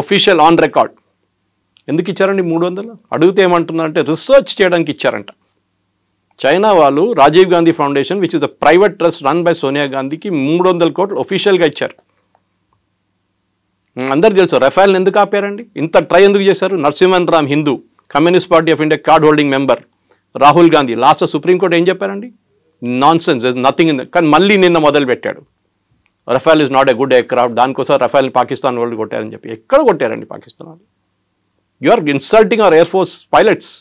Official on record. ఎందుకు ఇచ్చారండి 300? అడిగితే ఏమంటున్నారంటే రీసెర్చ్ చేయడానికి ఇచ్చారంట. చైనా వాళ్ళు Rajiv Gandhi foundation which is the private trust run by Sonia గాంధీకి 300 కోట్లు ఒఫీషియల్గా ఇచ్చారు. అందరికి తెలుసు రఫాయల్ని ఎందుకు ఆపారండి, ఇంత ట్రై ఎందుకు చేశారు? Narasimhan Ram Hindu, communist party of India card holding member Rahul Gandhi. Last supreme court ఏం చెప్పారండి? Non sense, nothing in. కానీ మళ్ళీ నిన్న మొదలు పెట్టాడు, రఫాల్ is not a good air craft, దానికోసం రఫాల్ పాకిస్తాన్ వాళ్ళు కొట్టారని చెప్పి. ఎక్కడ కొట్టారండి పాకిస్తాన్ వాళ్ళు? You are insulting our air force pilots.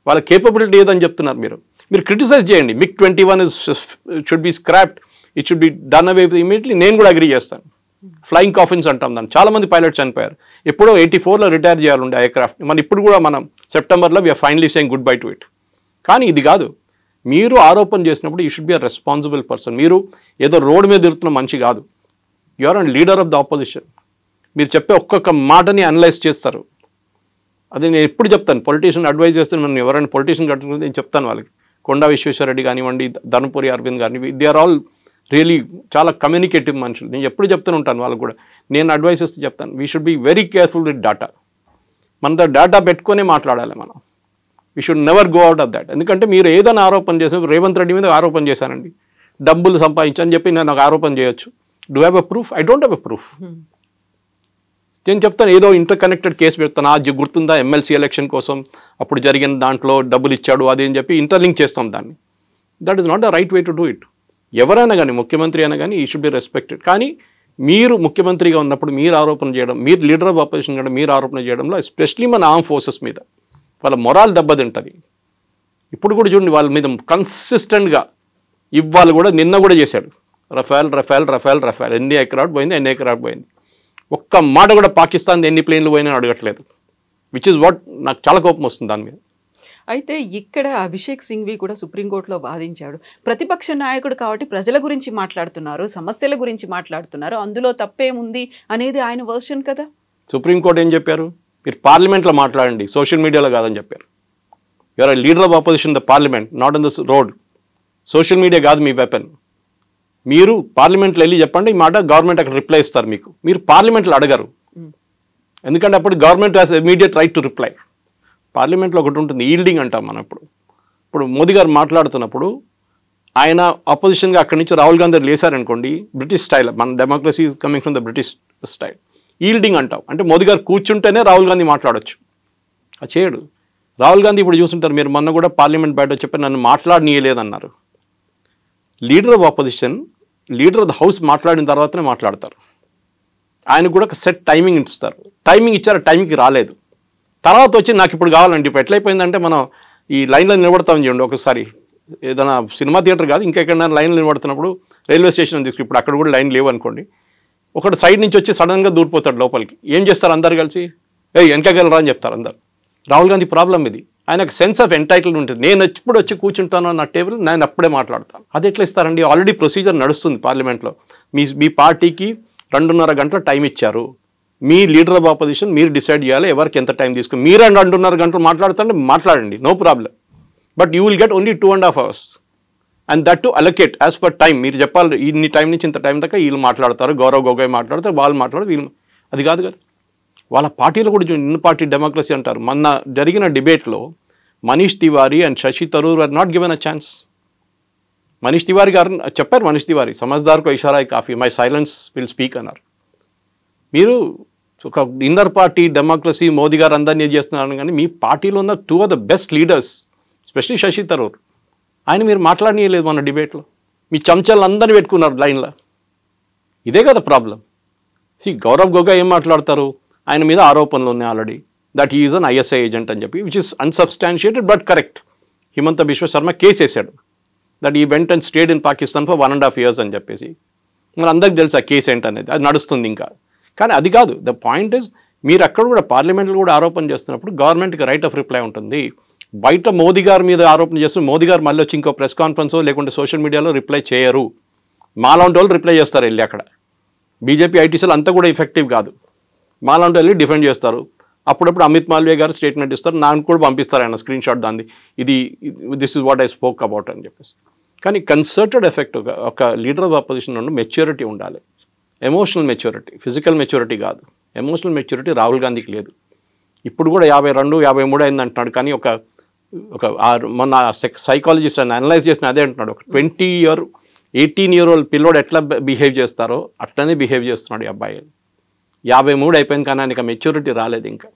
వాళ్ళ కేపబిలిటీ ఏదని చెప్తున్నారు మీరు. మీరు క్రిటిసైజ్ చేయండి. MiG-21 should be scrapped, it should be done away immediately. నేను కూడా అగ్రీ చేస్తాను. ఫ్లయింగ్ కాఫిన్స్ అంటాం దాన్ని. చాలామంది పైలట్స్ చనిపోయారు. ఎప్పుడో 84లో రిటైర్ చేయాలండి ఎయిర్క్రాఫ్ట్. మన ఇప్పుడు కూడా మనం సెప్టెంబర్లో we're finally saying goodbye to it. కానీ ఇది కాదు. మీరు ఆరోపణ చేసినప్పుడు you should be a responsible person. మీరు ఏదో రోడ్డు మీద తిరుగుతున్న మనిషి కాదు. You are and leader of the opposition. మీరు చెప్పే ఒక్కొక్క మాటని అనలైజ్ చేస్తారు. అది నేను ఎప్పుడు చెప్తాను, పొలిటీషియన్ అడ్వైజ్ చేస్తే నన్ను ఎవరైనా పొలిటీషియన్ కట్టుకుంటే నేను చెప్తాను వాళ్ళకి. కొండా విశ్వేశ్వరరెడ్డి కానివ్వండి, ధర్మపురి అరవింద్ కానివ్వండి, దే ఆర్ ఆల్ రియలీ చాలా కమ్యూనికేటివ్ మనుషులు. నేను ఎప్పుడు చెప్తూనే ఉంటాను వాళ్ళకు కూడా. నేను అడ్వైస్ ఇస్తే చెప్తాను, we should be very careful with data. మన డేటా పెట్టుకునే మాట్లాడాలి మనం. We should never go out of that. ఎందుకంటే మీరు ఏదైనా ఆరోపణ చేసిన రేవంత్ రెడ్డి మీద ఆరోపణ చేశానండి, డబ్బులు సంపాదించని చెప్పి నేను నాకు ఆరోపణ చేయొచ్చు. Do have a proof? I don't have a proof. నేను చెప్తాను ఏదో ఇంటర్ కనెక్టెడ్ కేసు పెడతాను, అది గుర్తుందా ఎమ్మెల్సీ ఎలక్షన్ కోసం అప్పుడు జరిగిన దాంట్లో డబ్బులు ఇచ్చాడు అది అని చెప్పి ఇంటర్లింక్ చేస్తాం దాన్ని. That is not the right way to do it. ఎవరైనా కానీ ముఖ్యమంత్రి అయినా కానీ ఈ షుడ్ బి రెస్పెక్టెడ్. కానీ మీరు ముఖ్యమంత్రిగా ఉన్నప్పుడు మీరు ఆరోపణ చేయడం, మీరు లీడర్ ఆఫ్ ఆపోజిషన్ కూడా మీరు ఆరోపణ చేయడంలో ఎస్పెషలీ మన ఆర్మ్ ఫోర్సెస్ మీద వాళ్ళ మొరాల్ దెబ్బతింటుంది. ఇప్పుడు కూడా చూడండి వాళ్ళ మీద కన్సిస్టెంట్గా ఇవాళ కూడా నిన్న కూడా చేశాడు రఫేల్ రఫేల్ రఫేల్ రఫేల్. ఎన్ని ఎకరాట్ పోయింది, ఎన్ని ఎకరాట్ పోయింది, ఒక్క మాట కూడా పాకిస్తాన్ ఎన్ని ప్లేన్లు పోయినా అడగట్లేదు. విచ్ ఇస్ వాట్ నాకు చాలా కోపం వస్తుంది దాని మీద. అయితే ఇక్కడ అభిషేక్ సింఘ్వి కూడా సుప్రీంకోర్టులో వాదించాడు. ప్రతిపక్ష నాయకుడు కాబట్టి ప్రజల గురించి మాట్లాడుతున్నారు, సమస్యల గురించి మాట్లాడుతున్నారు, అందులో తప్పేముంది అనేది ఆయన వర్షన్ కదా. సుప్రీంకోర్టు ఏం చెప్పారు? మీరు పార్లమెంట్లో మాట్లాడండి, సోషల్ మీడియాలో కాదని చెప్పారు. You're a leader of opposition the parliament, not in the road. Social media కాదు మీ వెపన్. మీరు పార్లమెంట్లో వెళ్ళి చెప్పండి ఈ మాట, గవర్నమెంట్ అక్కడ రిప్లై ఇస్తారు మీకు. మీరు పార్లమెంట్లో అడగరు, ఎందుకంటే అప్పుడు government has immediate right to reply. పార్లమెంట్లో ఒకటి ఉంటుంది ఈల్డింగ్ అంటాం మనం. ఇప్పుడు మోదీ గారు మాట్లాడుతున్నప్పుడు ఆయన అపోజిషన్గా అక్కడి నుంచి రాహుల్ గాంధీ లేసారనుకోండి, బ్రిటిష్ స్టైల్, మన democracy coming from the British style, yielding అంటాం. అంటే మోదీ గారు కూర్చుంటేనే రాహుల్ గాంధీ మాట్లాడొచ్చు, అది చేయడు. రాహుల్ గాంధీ ఇప్పుడు చూస్తుంటారు, మీరు మొన్న కూడా పార్లమెంట్ బయట చెప్పి నన్ను మాట్లాడనీయలేదన్నారు. Leader of opposition, leader of the house మాట్లాడిన తర్వాతనే మాట్లాడతారు. ఆయనకు కూడా ఒక సెట్ టైమింగ్ ఇస్తారు. టైమింగ్ ఇచ్చారు, టైంకి రాలేదు. తర్వాత వచ్చి నాకు ఇప్పుడు కావాలండి. ఇప్పుడు ఎట్లయిపోయిందంటే మనం ఈ లైన్లో నిలబడతామని చూడండి, ఒకసారి ఏదైనా సినిమా థియేటర్ కాదు ఇంకెక్కడైనా లైన్లో నిలబడుతున్నప్పుడు రైల్వే స్టేషన్ తీసుకు, ఇప్పుడు అక్కడ కూడా లైన్ లేవు అనుకోండి, ఒకటి సైడ్ నుంచి వచ్చి సడన్గా దూరిపోతాడు లోపలికి. ఏం చేస్తారు అందరు కలిసి, వెనకగలరా అని చెప్తారు అందరు. రాహుల్ గాంధీ ప్రాబ్లం ఇది. ఆయనకు సెన్స్ ఆఫ్ ఎంటైటిల్మెంట్ ఉంటుంది. నేను ఎప్పుడు వచ్చి కూర్చుంటాను నా టేబుల్, నేను అప్పుడే మాట్లాడతాను. అది ఎట్లా ఇస్తారండి? ఆల్రెడీ ప్రొసీజర్ నడుస్తుంది పార్లమెంట్లో. మీ పార్టీకి 2.5 గంటల టైం ఇచ్చారు. మీ లీడర్ ఆఫ్ ఆపోజిషన్ మీరు డిసైడ్ చేయాలి ఎవరికి ఎంత టైం తీసుకుని. మీరు 2.5 గంటలు మాట్లాడుతుంటే మాట్లాడండి, no problem. But you will get only 2.5 hours. And that too allocate as per time. మీరు చెప్పాలి ఇన్ని టైం నుంచి ఇంత టైం దాకా వీళ్ళు మాట్లాడతారు, గౌరవ్ గొగోయ్ మాట్లాడతారు, వాళ్ళు మాట్లాడతారు, వీళ్ళు. అది కాదు కదా వాళ్ళ పార్టీలో కూడా. ఇన్ పార్టీ డెమోక్రసీ అంటారు. మొన్న జరిగిన డిబేట్లో Manish Tewari and Shashi Tharoor are not given a chance. Manish Tewari గారు చెప్పారు, మనీష్ తివారీ సమజ్దార్కో ఇషారా కాఫీ, మై సైలెన్స్ విల్ స్పీక్ అన్నారు. మీరు ఒక ఇన్నర్ పార్టీ డెమోక్రసీ మోదీ గారు అందరినీ చేస్తున్నారు, కానీ మీ పార్టీలో ఉన్న 2 of the best leaders, specially Shashi Tharoor, ఆయన మీరు మాట్లాడనీయలేదు మన డిబేట్లో. మీ చెంచాలు అందరినీ పెట్టుకున్నారు లైన్లో. ఇదే కదా ప్రాబ్లం. గౌరవ్ గొగోయ్ ఏం మాట్లాడతారు, ఆయన మీద ఆరోపణలు ఉన్నాయి already, that he is an ISI agent అని చెప్పి, which is unsubstantiated but correct. Himanta Biswa Sarma case వేశాడు, that he went and stayed in Pakistan for 1.5 years అని చెప్పేసి. మరి అందరికి తెలుసు ఆ కేసు ఏంటనేది, అది నడుస్తుంది ఇంకా. కానీ అది కాదు ద పాయింట్ ఇస్, మీరు అక్కడ కూడా పార్లమెంట్లో కూడా ఆరోపణ చేస్తున్నప్పుడు గవర్నమెంట్కి రైట్ ఆఫ్ రిప్లై ఉంటుంది. బయట మోదీ గారి మీద ఆరోపణ చేస్తున్న మోదీ గారు మళ్ళీ వచ్చి ఇంకో ప్రెస్ కాన్ఫరెన్సో లేకుంటే సోషల్ మీడియాలో రిప్లై చేయరు. మాలాంటి వాళ్ళు రిప్లై చేస్తారు వెళ్ళి. అక్కడ బీజేపీ ఐటీసీలు అంతా కూడా ఎఫెక్టివ్ కాదు. మాలాంటి వెళ్ళి డిఫెండ్ చేస్తారు. అప్పుడప్పుడు అమిత్ మాల్వియా గారు స్టేట్మెంట్ ఇస్తారు, నాకు కూడా పంపిస్తారు ఆయన స్క్రీన్ షాట్ దాన్ని, this is what I spoke about అని చెప్పేసి. కానీ కన్సర్టెడ్ ఎఫెక్ట్, ఒక లీడర్ ఆఫ్ అపోజిషన్ నుండి మెచ్యూరిటీ ఉండాలి. ఎమోషనల్ మెచ్యూరిటీ, ఫిజికల్ మెచ్యూరిటీ కాదు. ఎమోషనల్ మెచ్యూరిటీ రాహుల్ గాంధీకి లేదు. ఇప్పుడు కూడా 52, 53 అయింది అంటున్నాడు. కానీ మొన్న సైకాలజిస్ట్ అని అనలైజ్ చేసిన అదే అంటున్నాడు, ఒక 18-year-old పిల్లోడు ఎట్లా బిహేవ్ చేస్తారో అట్లనే బిహేవ్ చేస్తున్నాడు ఈ అబ్బాయి. 53 అయిపోయింది కానీ ఆయనకి మెచ్యూరిటీ రాలేదు ఇంకా.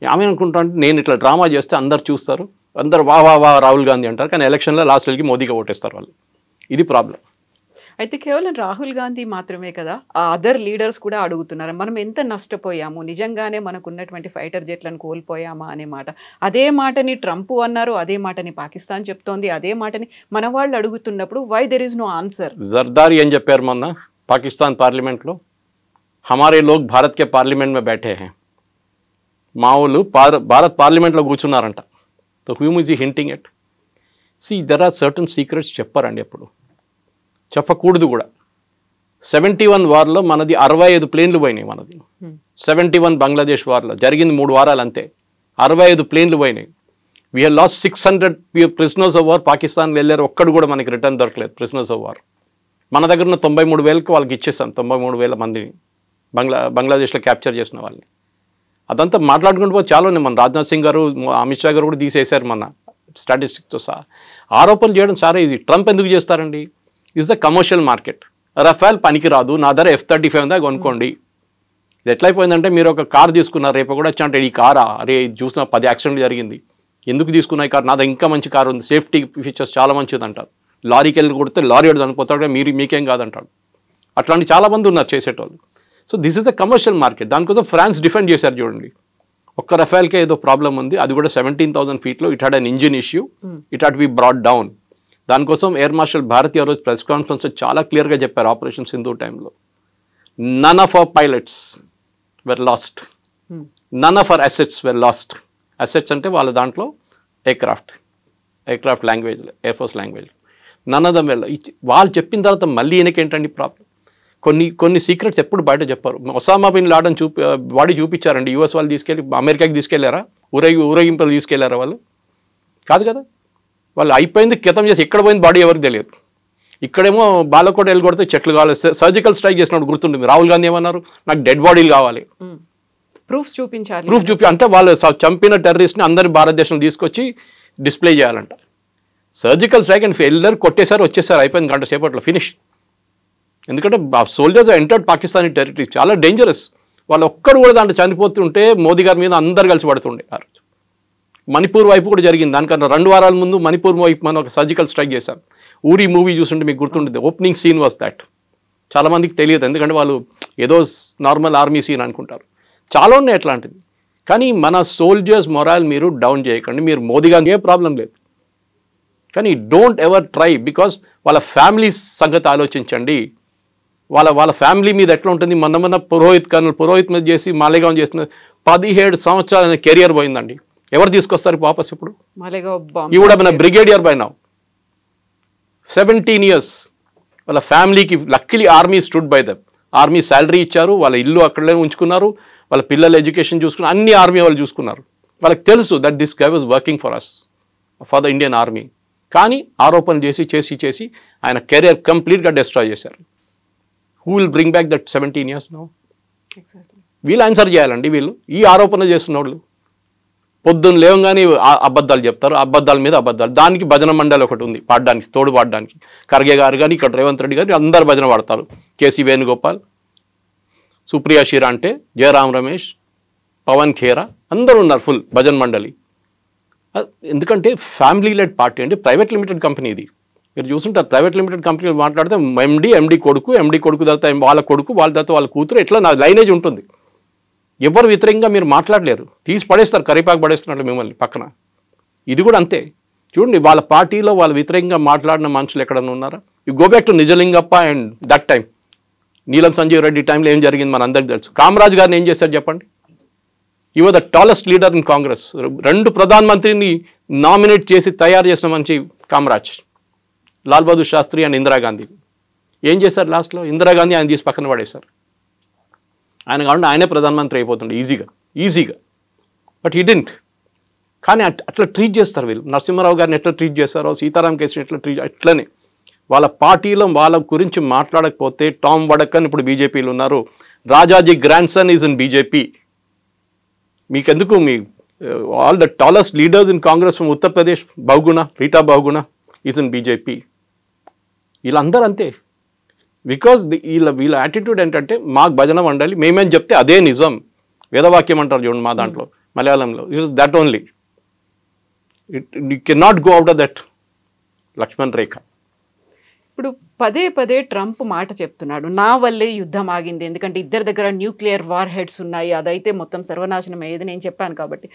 ఆమె అనుకుంటా అంటే నేను ఇట్లా డ్రామా చేస్తే అందరు చూస్తారు, అందరు వా రాహుల్ గాంధీ అంటారు, కానీ ఎలక్షన్లో లాస్ట్ వెళ్ళి మోదీగా ఓటేస్తారు వాళ్ళు. ఇది ప్రాబ్లం. అయితే కేవలం రాహుల్ గాంధీ మాత్రమే కదా, ఆ అదర్ లీడర్స్ కూడా అడుగుతున్నారు, మనం ఎంత నష్టపోయాము, నిజంగానే మనకు ఉన్నటువంటి ఫైటర్ జెట్లను కోల్పోయామా అనే మాట. అదే మాటని ట్రంప్ అన్నారు, అదే మాటని పాకిస్తాన్ చెప్తోంది, అదే మాటని మన వాళ్ళు అడుగుతున్నప్పుడు why there is no answer. Zardari ఏం చెప్పారు మొన్న పాకిస్తాన్ పార్లమెంట్లో, హమారే లోగ్ భారత్ కే పార్లమెంట్ మే బైఠే హై. మా వాళ్ళు భారత్ పార్లమెంట్లో కూర్చున్నారంట. So whom is hinting at. There are certain secrets చెప్పారండి, ఎప్పుడు చెప్పకూడదు కూడా. 71 వార్లో మనది 65 ప్లేన్లు పోయినాయి. మనది 71 బంగ్లాదేశ్ వార్లో జరిగింది 3 వారాలు అంతే, 65 ప్లేన్లు పోయినాయి. We have lost 600 prisoners of war. పాకిస్తాన్లో వెళ్ళారు, ఒక్కడు కూడా మనకి రిటర్న్ దొరకలేదు ప్రిజనర్స్ ఆఫ్ వార్. మన దగ్గర ఉన్న 93,000కి వాళ్ళకి ఇచ్చేసాం, 93,000 మందిని బంగ్లాదేశ్లో క్యాప్చర్ చేసిన వాళ్ళని. అదంతా మాట్లాడుకుంటూ పోతే చాలా ఉన్నాయి. మన రాజ్నాథ్ సింగ్ గారు, అమిత్ షా గారు కూడా తీసేశారు మన స్టాటిస్టిక్స్తో సహా. ఆరోపణలు చేయడం సరే, ఇది ట్రంప్ ఎందుకు చేస్తారండి? Is the commercial market. Rafale పనికి రాదు, నా ధర F-35 దాకా కొనుక్కోండి. ఇది ఎట్లయిపోయిందంటే, మీరు ఒక కార్ తీసుకున్నారు, రేపు కూడా వచ్చి అంటే ఈ కారా, అరే చూసిన 10 యాక్సిడెంట్ జరిగింది, ఎందుకు తీసుకున్నా ఈ కార్, నాది ఇంకా మంచి కారు ఉంది, సేఫ్టీ ఫీచర్స్ చాలా మంచిది అంటారు. లారీకి వెళ్ళి కొడితే లారీ వాడు చనిపోతాడు, మీకేం కాదంటాడు. అట్లాంటి చాలామంది ఉన్నారు చేసేటోళ్ళు. So this is the commercial market. దానికోసం ఫ్రాన్స్ డిఫెండ్ చేశారు చూడండి. ఒక్క రఫేల్కే ఏదో ప్రాబ్లం ఉంది, అది కూడా 17,000 ఫీట్లో. It had an engine issue, it had be brought down. దానికోసం ఎయిర్ మార్షల్ భారతి ఆ రోజు ప్రెస్ కాన్ఫరెన్స్ చాలా క్లియర్గా చెప్పారు, ఆపరేషన్ సింధు టైంలో. None of our pilots were lost, none of our assets were lost. Assets అంటే వాళ్ళ దాంట్లో ఎయిర్క్రాఫ్ట్ లాంగ్వేజ్లో, ఎయిర్ ఫోర్స్ లాంగ్వేజ్లో నన్ ఆఫ్ దమ్ వెల్. వాళ్ళు చెప్పిన తర్వాత మళ్ళీ ఈయనకేంటండి ప్రాబ్లం? కొన్ని సీక్రెట్స్ ఎప్పుడు బయట చెప్పారు. ఒసామా బిన్ లాడన్ బాడీ చూపించారండి, యూఎస్ వాళ్ళు తీసుకెళ్ళి అమెరికాకి తీసుకెళ్లారా? ఊరేగింపులు తీసుకెళ్లారా వాళ్ళు? కాదు కదా. వాళ్ళు అయిపోయింది, క్రితం చేసి ఎక్కడ పోయింది బాడీ ఎవరికి తెలియదు. ఇక్కడేమో బాలకోట వెళ్ళి చెట్లు కావాలి, సర్జికల్ స్ట్రైక్ చేసినప్పుడు గుర్తుంటుంది. రాహుల్ గాంధీ ఏమన్నారు, నాకు డెడ్ బాడీలు కావాలి, ప్రూఫ్ చూపించాలి. అంటే వాళ్ళు చంపిన టెర్రరిస్ట్ని అందరి భారతదేశంలో తీసుకొచ్చి డిస్ప్లే చేయాలంట. సర్జికల్ స్ట్రైక్ అండ్ ఎల్లరు కొట్టేశారు, వచ్చేసారు, అయిపోయింది గంట సేపట్లో, ఫినిష్. ఎందుకంటే సోల్జర్స్ ఎంటర్డ్ పాకిస్తానీ టెరిటరీ, చాలా డేంజరస్. వాళ్ళు ఒక్కడు కూడా దాంట్లో చనిపోతుంటే మోదీ గారి మీద అందరు కలిసి పడుతుండే. ఆ రోజు మణిపూర్ వైపు కూడా జరిగింది. దానికన్నా 2 వారాల ముందు మణిపూర్ వైపు మనం ఒక సర్జికల్ స్ట్రైక్ చేశాం. ఊరి మూవీ చూస్తుంటే మీకు గుర్తుంటుంది, ఓపెనింగ్ సీన్ వాజ్ దాట్. చాలామందికి తెలియదు, ఎందుకంటే వాళ్ళు ఏదో నార్మల్ ఆర్మీ సీన్ అనుకుంటారు. చాలా ఉన్నాయి అట్లాంటిది. కానీ మన సోల్జర్స్ మొరాల్ మీరు డౌన్ చేయకండి. మీరు మోదీ గారికి ఏ ప్రాబ్లం లేదు, కానీ డోంట్ ఎవర్ ట్రై, బికాస్ వాళ్ళ ఫ్యామిలీ సంగతి ఆలోచించండి. వాళ్ళ ఫ్యామిలీ మీద ఎట్లా ఉంటుంది. మొన్న పురోహిత్ మీద చేసి మాలేగాం చేసిన 17 సంవత్సరాల కెరియర్ పోయిందండి. ఎవరు తీసుకొస్తారు వాపస్ ఇప్పుడు? ఈ కూడా మన బ్రిగేడియర్ బై నౌ 17 years. వాళ్ళ ఫ్యామిలీకి luckily army stood by them. Army salary ఇచ్చారు, వాళ్ళ ఇల్లు అక్కడే ఉంచుకున్నారు, వాళ్ళ పిల్లల ఎడ్యుకేషన్ చూసుకున్నారు, అన్ని ఆర్మీ వాళ్ళు చూసుకున్నారు. వాళ్ళకి తెలుసు that this guy was working for us, for the Indian army. కానీ ఆరోపణలు చేసి ఆయన కెరియర్ కంప్లీట్గా డిస్ట్రాయ్ చేశారు. Who will bring back that 17 years now? వీళ్ళు ఆన్సర్ చేయాలండి. వీళ్ళు ఈ ఆరోపణ చేస్తున్న వాళ్ళు పొద్దున్న లేవగానే అబద్ధాలు చెప్తారు, అబద్ధాల మీద అబద్ధాలు. దానికి భజన మండలి ఒకటి ఉంది పాడడానికి, తోడు పాడడానికి. ఖర్గే గారు కానీ, ఇక్కడ రేవంత్ రెడ్డి గారు అందరు భజన పాడతారు. కేసీ వేణుగోపాల్, సుప్రియా శ్రీరాంటే, జయరామ్ రమేష్, పవన్ ఖేరా అందరూ ఉన్నారు ఫుల్ భజన మండలి. ఎందుకంటే ఫ్యామిలీ లెడ్ పార్టీ అండి, ప్రైవేట్ లిమిటెడ్ కంపెనీ ఇది. మీరు చూస్తుంటారు ప్రైవేట్ లిమిటెడ్ కంపెనీలు మాట్లాడితే ఎండి కొడుకు తర్వాత వాళ్ళ కొడుకు, వాళ్ళ తర్వాత వాళ్ళ కూతురు, ఇట్లా నా లైనేజ్ ఉంటుంది. ఎవరు వ్యతిరేకంగా మీరు మాట్లాడలేరు, తీసి పడేస్తారు, కరిపాకు పడేస్తున్నట్లు మిమ్మల్ని పక్కన. ఇది కూడా అంతే. చూడండి, వాళ్ళ పార్టీలో వాళ్ళ వ్యతిరేకంగా మాట్లాడిన మనుషులు ఎక్కడన్నా ఉన్నారా? You go back to Nijalingappa and that time, నీలం సంజీవ్ రెడ్డి టైంలో ఏం జరిగింది మన అందరికీ తెలుసు. కామరాజ్ గారిని ఏం చేశారు చెప్పండి? You are the tallest leader in Congress. 2 ప్రధానమంత్రిని నామినేట్ చేసి తయారు చేసిన మంచి కామరాజ్, లాల్ బహదూర్ శాస్త్రి అండ్ ఇందిరాగాంధీ. ఏం చేశారు లాస్ట్లో? ఇందిరాగాంధీ ఆయన తీసి పక్కన పడేశారు. ఆయన కాకుండా ఆయనే ప్రధానమంత్రి అయిపోతుండే ఈజీగా. But he didn't. కానీ అట్లా ట్రీట్ చేస్తారు వీళ్ళు. నరసింహారావు గారిని ఎట్లా ట్రీట్ చేస్తారో, సీతారాం కేసుని ఎట్లా ట్రీట్, అట్లనే వాళ్ళ పార్టీలో వాళ్ళ గురించి మాట్లాడకపోతే టామ్ వడకన్ ఇప్పుడు బీజేపీలో ఉన్నారు, Rajaji grand son is in BJP. మీకెందుకు? Me all the tallest leaders in Congress from Uttar Pradesh, Rita Bahuguna is in BJP. వీళ్ళందరూ అంతే. బికాజ్ వీళ్ళ యాటిట్యూడ్ ఏంటంటే మాకు భజన మండలి, మేమేం చెప్తే అదే నిజం. వేదవాక్యం అంటారు చూడండి మా దాంట్లో మలయాళంలో, it is that only. You can not go out of that Lakshman Rekha. ఇప్పుడు పదే ట్రంప్ మాట చెప్తున్నాడు, నా వల్లే యుద్ధం ఆగింది, ఎందుకంటే ఇద్దరి దగ్గర న్యూక్లియర్ వార్ హెడ్స్ ఉన్నాయి, అదైతే మొత్తం సర్వనాశనం అయ్యేది నేను చెప్పాను కాబట్టి.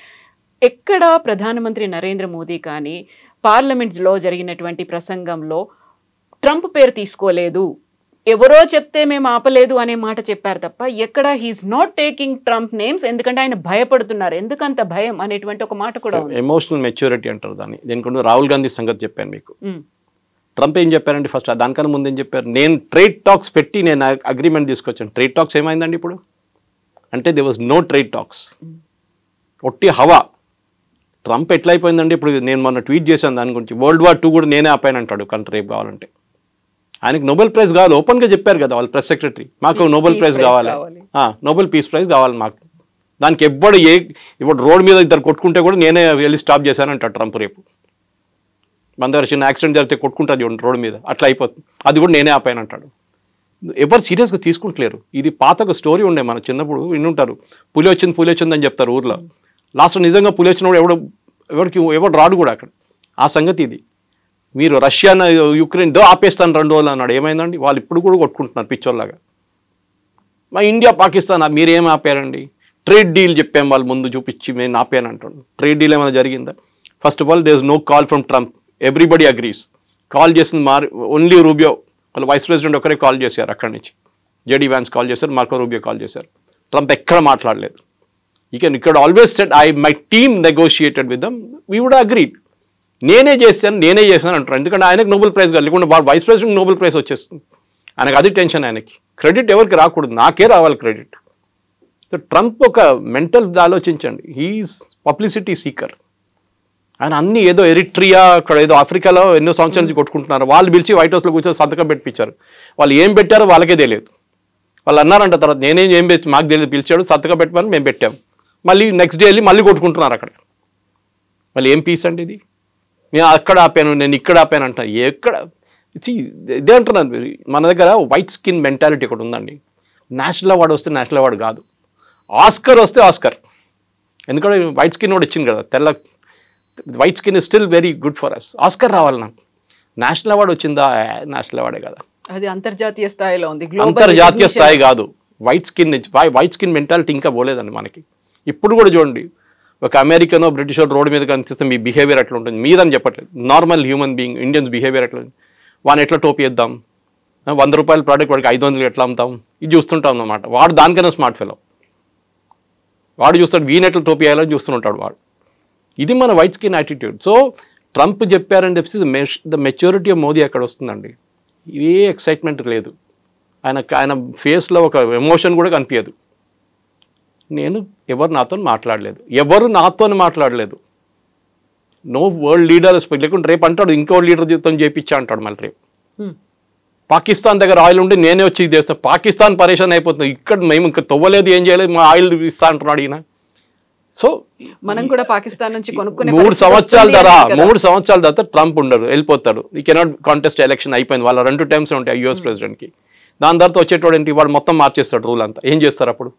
ఎక్కడ ప్రధానమంత్రి నరేంద్ర మోదీ కానీ పార్లమెంట్లో జరిగినటువంటి ప్రసంగంలో ట్రంప్ పేరు తీసుకోలేదు, ఎవరో చెప్తే మేము ఆపలేదు అనే మాట చెప్పారు తప్ప ఎక్కడ he's not taking Trump names. ఎందుకంటే ఆయన భయపడుతున్నారు. ఎందుకంత భయం అనేటువంటి ఒక మాట కూడా ఉంది. ఎమోషనల్ మెచ్యూరిటీ అంటారు దాన్ని. దీనికి రాహుల్ గాంధీ సంగతి చెప్పాను మీకు. ట్రంప్ ఏం చెప్పారండి ఫస్ట్? దానికన్నా ముందు ఏం చెప్పారు? నేను ట్రేడ్ టాక్స్ పెట్టి నేను అగ్రిమెంట్ తీసుకొచ్చాను. ట్రేడ్ టాక్స్ ఏమైందండి ఇప్పుడు? అంటే they was no trade talks, ఒట్టి హవా. ట్రంప్ ఎట్లయిపోయిందండి ఇప్పుడు? నేను మొన్న ట్వీట్ చేశాను దాని గురించి, World War II కూడా నేనే ఆపానంటాడు కంట్రీ రేపు కావాలంటే. ఆయనకి నోబెల్ ప్రైజ్ కావాలి, ఓపెన్గా చెప్పారు కదా వాళ్ళ ప్రెస్ సెక్రటరీ, మాకు నోబెల్ ప్రైజ్ కావాలి, నోబెల్ పీస్ ప్రైజ్ కావాలి మాకు. దానికి ఇప్పుడు రోడ్ మీద ఇద్దరు కొట్టుకుంటే కూడా నేనే వెళ్ళి స్టాప్ చేశానంటాడు ట్రంప్ రేపు. మన దగ్గర చిన్న యాక్సిడెంట్ జరిగితే కొట్టుకుంటుంది చూడండి రోడ్ మీద, అట్లా అయిపోతుంది. అది కూడా నేనే ఆపానంటాడు. ఎవరు సీరియస్గా తీసుకుంటలేరు. ఇది పాత ఒక స్టోరీ ఉండే, మన చిన్నప్పుడు వినుంటారు, పులి వచ్చింది అని చెప్తారు ఊర్లో. లాస్ట్ నిజంగా పులి వచ్చినప్పుడు ఎవడు రాడు కూడా అక్కడ. ఆ సంగతి ఇది. మీరు రష్యా యుక్రెయిన్ ఆపేస్తాను 2 రోజులు అన్నాడు, ఏమైందండి? వాళ్ళు ఇప్పుడు కూడా కొట్టుకుంటున్నారు పిచ్చోళ్ళలాగా. మా ఇండియా పాకిస్తాన్ మీరేం ఆపారండి? ట్రేడ్ డీల్ చెప్పాం వాళ్ళు ముందు చూపించి నేను ఆపాను అంటాడు. ట్రేడ్ డీల్ ఏమైనా జరిగిందా? First of all there is no call from Trump, everybody agrees. Call చేసింది ఓన్లీ రూబియో, వాళ్ళు వైస్ ప్రెసిడెంట్ ఒకరే కాల్ చేశారు అక్కడి నుంచి. జేడీ వ్యాన్స్ కాల్ చేశారు, మార్కో రూబియో కాల్ చేశారు. ట్రంప్ ఎక్కడ మాట్లాడలేదు. ఇక్కడ always said my team negotiated with them, we would agreed. నేనే చేశాను అంటారు. ఎందుకంటే ఆయనకు నోబెల్ ప్రైజ్ కాదు, లేకుంటే వైస్ ప్రెసిడెంట్ నోబెల్ ప్రైజ్ వచ్చేస్తుంది. ఆయనకు అది టెన్షన్. ఆయనకి క్రెడిట్ ఎవరికి రాకూడదు, నాకే రావాలి క్రెడిట్. సో ట్రంప్ ఒక మెంటల్ ఆలోచించండి, హీఈస్ పబ్లిసిటీ సీకర్. ఆయన అన్ని ఏదో ఎరిట్రియా, అక్కడ ఏదో ఆఫ్రికాలో ఎన్నో సంవత్సరాల నుంచి కొట్టుకుంటున్నారు. వాళ్ళు పిలిచి వైట్ హౌస్లో కూర్చొని సంతకం పెట్టించారు. వాళ్ళు ఏం పెట్టారో వాళ్ళకే తెలియదు. వాళ్ళు అన్నారంట తర్వాత, ఏం పెట్టి మాకు తెలియదు, పిలిచాడు సంతకం పెట్టమని మేము పెట్టాం. మళ్ళీ నెక్స్ట్ డే వెళ్ళి మళ్ళీ కొట్టుకుంటున్నారు అక్కడ. మళ్ళీ ఏం పీస్ అండి ఇది? నేను అక్కడ ఆపాను, నేను ఇక్కడ ఆపాను అంట. ఎక్కడ ఇదే అంటున్నాను. మన దగ్గర వైట్ స్కిన్ మెంటాలిటీ ఒకటి ఉందండి. నేషనల్ అవార్డు వస్తే నేషనల్ అవార్డు కాదు, ఆస్కర్ వస్తే ఆస్కర్. ఎందుకంటే వైట్ స్కిన్ కూడా ఇచ్చింది కదా, తెల్ల white skin is still very good for us. Oscar రావాలి నాకు. నేషనల్ అవార్డు వచ్చిందా? నేషనల్ అవార్డే కదా, అది అంతర్జాతీయ స్థాయిలో ఉంది. అంతర్జాతీయ స్థాయి కాదు. వైట్ స్కిన్ మెంటాలిటీ ఇంకా పోలేదండి మనకి. ఇప్పుడు కూడా చూడండి, ఒక అమెరికనో బ్రిటిషో రోడ్డు మీద కనిపిస్తే మీ బిహేవియర్ ఎట్లా ఉంటుంది మీదని చెప్పట్లేదు. Normal human being Indians behaviour ఎట్లా ఉంది, వాడిని ఎట్లా టోపీ వేద్దాం, 100 రూపాయల ప్రోడక్ట్ వాడికి 500 ఎట్లా అమ్ముతాం, ఇది చూస్తుంటాం అన్నమాట. వాడు దానికైనా స్మార్ట్ ఫెలో, వాడు చూస్తాడు వీని ఎట్లా టోపీ వేయాలని చూస్తుంటాడు వాడు. ఇది మన white skin attitude. So Trump చెప్పారని చెప్పి ద మెచ్యూరిటీ ఆఫ్ మోదీ అక్కడ వస్తుందండి. ఏ ఎక్సైట్మెంట్ లేదు ఆయన ఫేస్లో, ఒక ఎమోషన్ కూడా కనిపించదు. ఎవరు నాతో మాట్లాడలేదు. నో వరల్డ్ లీడర్ లేకుంటే రేపు అంటాడు ఇంకో లీడర్తో చేయించా అంటాడు మళ్ళీ రేపు. పాకిస్తాన్ దగ్గర ఆయిల్ ఉంటే నేనే వచ్చి ఇది చేస్తాను. పాకిస్తాన్ పరేషాన్ అయిపోతుంది, ఇక్కడ మేము ఇంకా తవ్వలేదు, ఏం చేయలేదు, మా ఆయిల్ ఇస్తా అంటున్నాడు ఈయన. సో మనం కూడా పాకిస్తాన్ నుంచి కొనుక్కునే 3 సంవత్సరాల తర్వాత ట్రంప్ ఉండరు, వెళ్ళిపోతాడు. ఈ కెనాట్ కాంటెస్ట్ ఎలక్షన్ అయిపోయింది, వాళ్ళ 2 టైమ్స్ ఉంటాయి యూఎస్ ప్రెసిడెంట్కి. దాని తర్వాత వచ్చేటోడు ఏంటి, వాడు మొత్తం మార్చేస్తాడు రూల్ అంతా. ఏం చేస్తారు అప్పుడు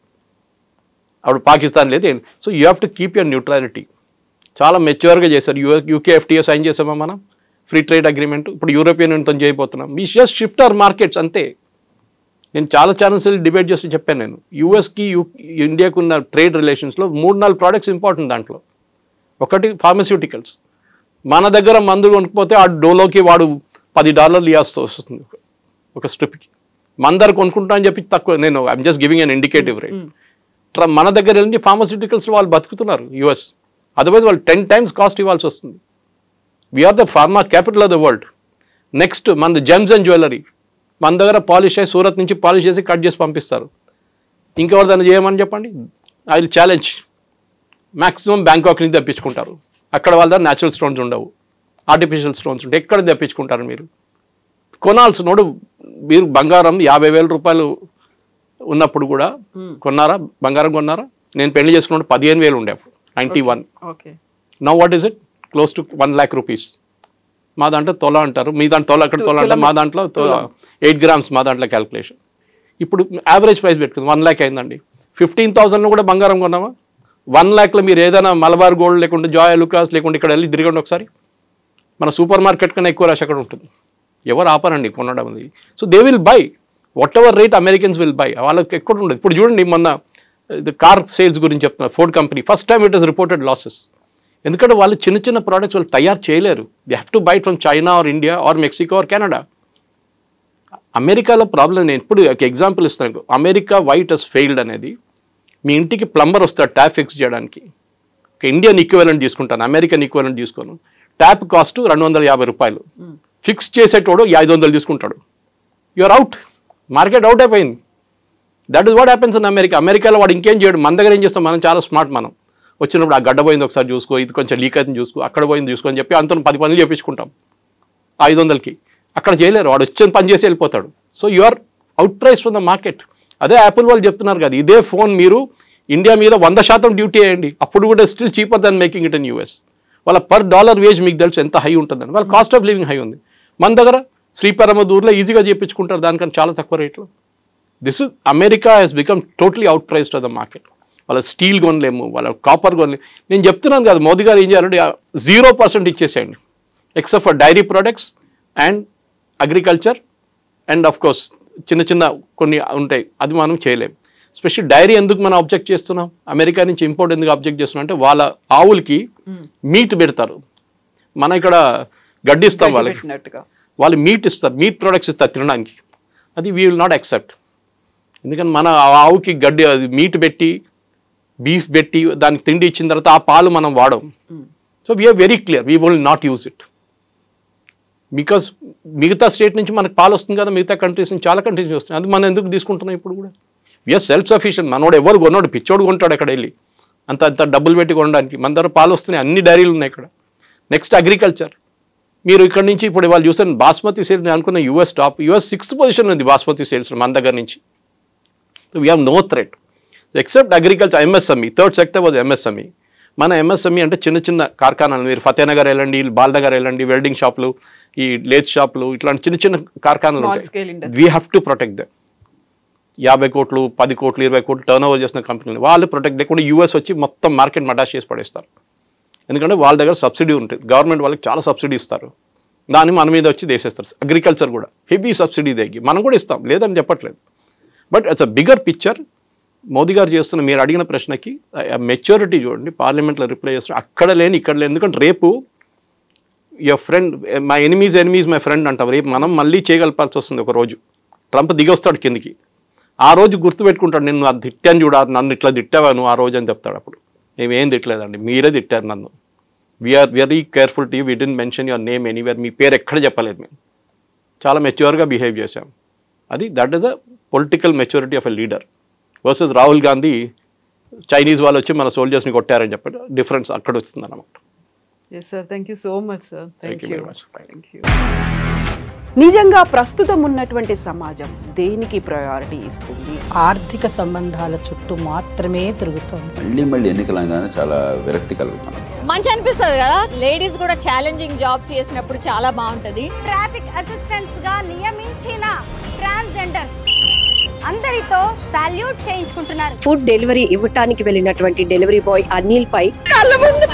పాకిస్తాన్ లేదు. So you have to keep your neutrality. చాలా మెచ్యూర్గా చేశారు. యూకే FTA సైన్ చేసామా మనం, ఫ్రీ ట్రేడ్ అగ్రిమెంట్. ఇప్పుడు యూరోపియన్ యూనియన్తో చేయబోతున్నాం. We just shift our markets అంతే. నేను చాలా ఛానల్స్ డిబేట్ చేసి చెప్పాను. నేను యూఎస్కి ఇండియాకు ఉన్న ట్రేడ్ రిలేషన్స్లో 3-4 ప్రోడక్ట్స్ ఇంపార్టెంట్. దాంట్లో ఒకటి ఫార్మస్యూటికల్స్. మన దగ్గర మందు కొనుక్కపోతే ఆ డోలోకి వాడు $10 ఇవ్వాల్సి వస్తుంది ఒక స్ట్రిప్కి. మన దగ్గర కొనుక్కుంటా అని చెప్పి తక్కువ. నేను I'm just giving an indicative rate. మన దగ్గర వెళ్ళి ఫార్మస్యూటికల్స్ వాళ్ళు బతుకుతున్నారు యూఎస్. అదర్వైజ్ వాళ్ళు 10 times కాస్ట్ ఇవ్వాల్సి వస్తుంది. We're the pharma capital of the world. Next మనది జెమ్స్ అండ్ జ్యువెలరీ. మన దగ్గర పాలిష్ అయ్యి సూరత్ నుంచి పాలిష్ చేసి కట్ చేసి పంపిస్తారు. ఇంకెవరు దాన్ని చేయమని చెప్పండి. I will challenge. Maximum Bangkok నుంచి తెప్పించుకుంటారు. అక్కడ వాళ్ళ దగ్గర న్యాచురల్ స్టోన్స్ ఉండవు, ఆర్టిఫిషియల్ స్టోన్స్ ఉంటాయి. ఎక్కడ తెప్పించుకుంటారు మీరు? కొనాల్సినోడు మీరు బంగారం 50,000 రూపాయలు ఉన్నప్పుడు కూడా కొన్నారా? బంగారం కొన్నారా? నేను పెళ్లి చేసుకున్నప్పుడు 15,000 ఉండే అప్పుడు 91. Now what is it? Close to 1 lakh rupees. మా దాంట్లో తొల అంటారు, మీ దాంట్లో తొల, అక్కడ తొల అంటారు, మా దాంట్లో 8 grams మా దాంట్లో క్యాల్కులేషన్. ఇప్పుడు యావరేజ్ ప్రైస్ పెట్టుకుంది 1 lakh అయిందండి. 15,000 కూడా బంగారం కొన్నామా? 1 lakhలో మీరు ఏదైనా మలబార్ గోల్డ్ లేకుంటే జాయ్ లుకాస్ లేకుంటే ఇక్కడ వెళ్ళి తిరగండి ఒకసారి. మన సూపర్ మార్కెట్ కన్నా ఎక్కువ రష్ అక్కడ ఉంటుంది. ఎవరు ఆపరండి కొనడం. So they will buy what ever rate Americans will buy. వాళ్ళకి ఎక్కడ ఉండదు. ఇప్పుడు చూడండి, మొన్న కార్ సేల్స్ గురించి చెప్తున్నారు. Ford company first time it is reported losses. ఎందుకంటే వాళ్ళు చిన్న ప్రోడక్ట్స్ వాళ్ళు తయారు చేయలేరు. They have to buy from China or India or Mexico or Canada. అమెరికాలో ప్రాబ్లం, నేను ఇప్పుడు ఒక ఎగ్జాంపుల్ ఇస్తాను. అమెరికా వైట్ హస్ ఫెయిల్డ్ అనేది, మీ ఇంటికి ప్లంబర్ వస్తాడు ట్యాప్ ఫిక్స్ చేయడానికి. ఒక ఇండియన్ ఈక్వలెంట్ తీసుకుంటాను, అమెరికన్ ఈక్వలెంట్ తీసుకోను. ట్యాప్ కాస్ట్ 250 రూపాయలు. ఫిక్స్ చేసేటోడు 500 తీసుకుంటాడు. You're out. మార్కెట్ అవుట్ అయిపోయింది. That is what happens in America. అమెరికాలో వాడు ఇంకేం చేయడు. మన దగ్గర ఏం చేస్తాం, మనం చాలా స్మార్ట్. మనం వచ్చినప్పుడు ఆ గడ్డ పోయింది ఒకసారి చూసుకో, ఇది కొంచెం లీక్ అవుతుంది చూసుకో, అక్కడ పోయింది చూసుకో అని చెప్పి అంత 10 పనులు చేయించుకుంటాం 500కి. అక్కడ చేయలేరు, వాడు వచ్చిన పని చేసి వెళ్ళిపోతాడు. So you are out price from the market. అదే యాపిల్ వాళ్ళు చెప్తున్నారు కదా, ఇదే ఫోన్ మీరు ఇండియా మీద 100% డ్యూటీ వేయండి, అప్పుడు కూడా still cheaper than making it in US. వాళ్ళ పర్ డాలర్ వేజ్ మీకు తెలుసు ఎంత హై ఉంటుందని, వాళ్ళ కాస్ట్ ఆఫ్ లివింగ్ హై ఉంది. మన దగ్గర శ్రీపెరంబదూర్లో ఈజీగా చేయించుకుంటారు దానికన్నా చాలా తక్కువ రేట్లో. This is America has become totally out priced of the market. వాళ్ళ స్టీల్ కొనలేము, వాళ్ళ కాపర్ కొనలేము. నేను చెప్తున్నాను కదా, మోదీ గారు ఏం చేయాలంటే 0% ఇచ్చేసేయండి, except for dairy products and agriculture and of course చిన్న చిన్న కొన్ని ఉంటాయి, అది మనం చేయలేము. స్పెషల్ డైరీ ఎందుకు మనం అబ్జెక్ట్ చేస్తున్నాం, అమెరికా నుంచి ఇంపోర్ట్ ఎందుకు అబ్జెక్ట్ చేస్తున్నాం అంటే వాళ్ళ ఆవులకి మీట్ పెడతారు, మన ఇక్కడ గడ్డి ఇస్తాం వాళ్ళకి, వాళ్ళు మీట్ ఇస్తారు, మీట్ ప్రొడక్ట్స్ ఇస్తారు తినడానికి. అది వీ విల్ నాట్ యాక్సెప్ట్. ఎందుకంటే మన ఆవుకి గడ్డి మీట్ పెట్టి బీఫ్ పెట్టి దానికి తిండి ఇచ్చిన తర్వాత ఆ పాలు మనం వాడం. So we're very clear, we will not use it. Because మిగతా స్టేట్ నుంచి మనకు పాలు వస్తుంది కదా, మిగతా కంట్రీస్ నుంచి చాలా కంట్రీస్ వస్తుంది, అది మనం ఎందుకు తీసుకుంటున్నాం ఇప్పుడు కూడా. We're self sufficient. మనోడు ఎవరు కొన్నాడు, పిచ్చోడు కొంటాడు అక్కడ వెళ్ళి అంత డబ్బులు పెట్టి కొనడానికి. మన దగ్గర పాలు వస్తున్నాయి, అన్ని డైరీలు ఉన్నాయి ఇక్కడ. Next agriculture. మీరు ఇక్కడ నుంచి ఇప్పుడు వాళ్ళు చూసాను బాస్మతి సేల్స్, నేను అనుకున్న US top, US 6th position ఉంది బాస్మతి సేల్స్ మన దగ్గర నుంచి. So we have no threat except agriculture. MSME, third sector was MSME. మన ఎంఎస్ఎంఈ అంటే చిన్న చిన్న కార్ఖానాలు, మీరు ఫతేనగర్ వెళ్ళండి, బాల్నగర్ వెళ్ళండి, వెల్డింగ్ షాపులు, ఈ లేత్ షాపులు, ఇట్లాంటి చిన్న చిన్న కార్ఖానాలు ఉంటాయి. We have to protect them. 50 కోట్లు 10 కోట్లు 20 కోట్లు టర్న్ ఓవర్ చేసిన కంపెనీలు వాళ్ళు ప్రొటెక్ట్ లేకుండా యూఎస్ వచ్చి మొత్తం మార్కెట్ మటాష్ చేసి పడేస్తారు. ఎందుకంటే వాళ్ళ దగ్గర సబ్సిడీ ఉంటుంది, గవర్నమెంట్ వాళ్ళకి చాలా సబ్సిడీ ఇస్తారు, దాన్ని మన మీద వచ్చి దేశేస్తారు. అగ్రికల్చర్ కూడా హెవీ సబ్సిడీ దగ్గర మనం కూడా ఇస్తాం, లేదని చెప్పట్లేదు. But it's a bigger picture. Modi గారు చేస్తున్న మీరు అడిగిన ప్రశ్నకి మెచ్యూరిటీ చూడండి, పార్లమెంట్లో రిప్లై చేస్తున్నారు, అక్కడ లేని ఇక్కడ లేని. ఎందుకంటే రేపు your friend my enemies my friend అంటాం, రేపు మనం మళ్ళీ చేయగలపాల్సి వస్తుంది. ఒక రోజు ట్రంప్ దిగొస్తాడు కిందికి, ఆ రోజు గుర్తుపెట్టుకుంటాడు, నేను అది తిట్టాను చూడ, నన్ను ఇట్లా తిట్టావాను ఆ రోజు అని చెప్తాడు. అప్పుడు మేమేం తిట్టలేదండి, మీరే తిట్టారు నన్ను. We are very careful to you, we didn't mention your name anywhere, మీ పేరు ఎక్కడ చెప్పలేదు, మేము చాలా మెచ్యూర్గా బిహేవ్ చేశాం. అది that is the political maturity of a leader versus Rahul Gandhi Chinese వాళ్ళు వచ్చి మన సోల్జర్స్ని కొట్టారని చెప్పి డిఫరెన్స్ అక్కడ వస్తుంది అన్నమాట. Yes sir, thank you so much sir. Thank you very much. Thank you. నిజంగా ప్రస్తుతం ఉన్నటువంటి సమాజం దేనికి ప్రయారిటీ ఇస్తుంది? ఆర్థిక సంబంధాల చుట్టూ మాత్రమే తిరుగుతోంది. మళ్ళీ ఎన్నికలంగానే చాలా విరక్తి కలుగుతాను. మంచి అనిపిస్తుంది కదా, లేడీస్ కూడా ఛాలెంజింగ్ జాబ్స్ చేసినప్పుడు చాలా బాగుంటది. ట్రాఫిక్ అసిస్టెంట్స్ గా నియమించిన ట్రాన్స్జెండర్స్ అందరితో సాల్యూట్ చేయించుకుంటున్నారు. ఫుడ్ డెలివరీ ఇవ్వటానికి వెళ్ళినటువంటి డెలివరీ బాయ్ అనిల్ పై కళ్ళ ముందు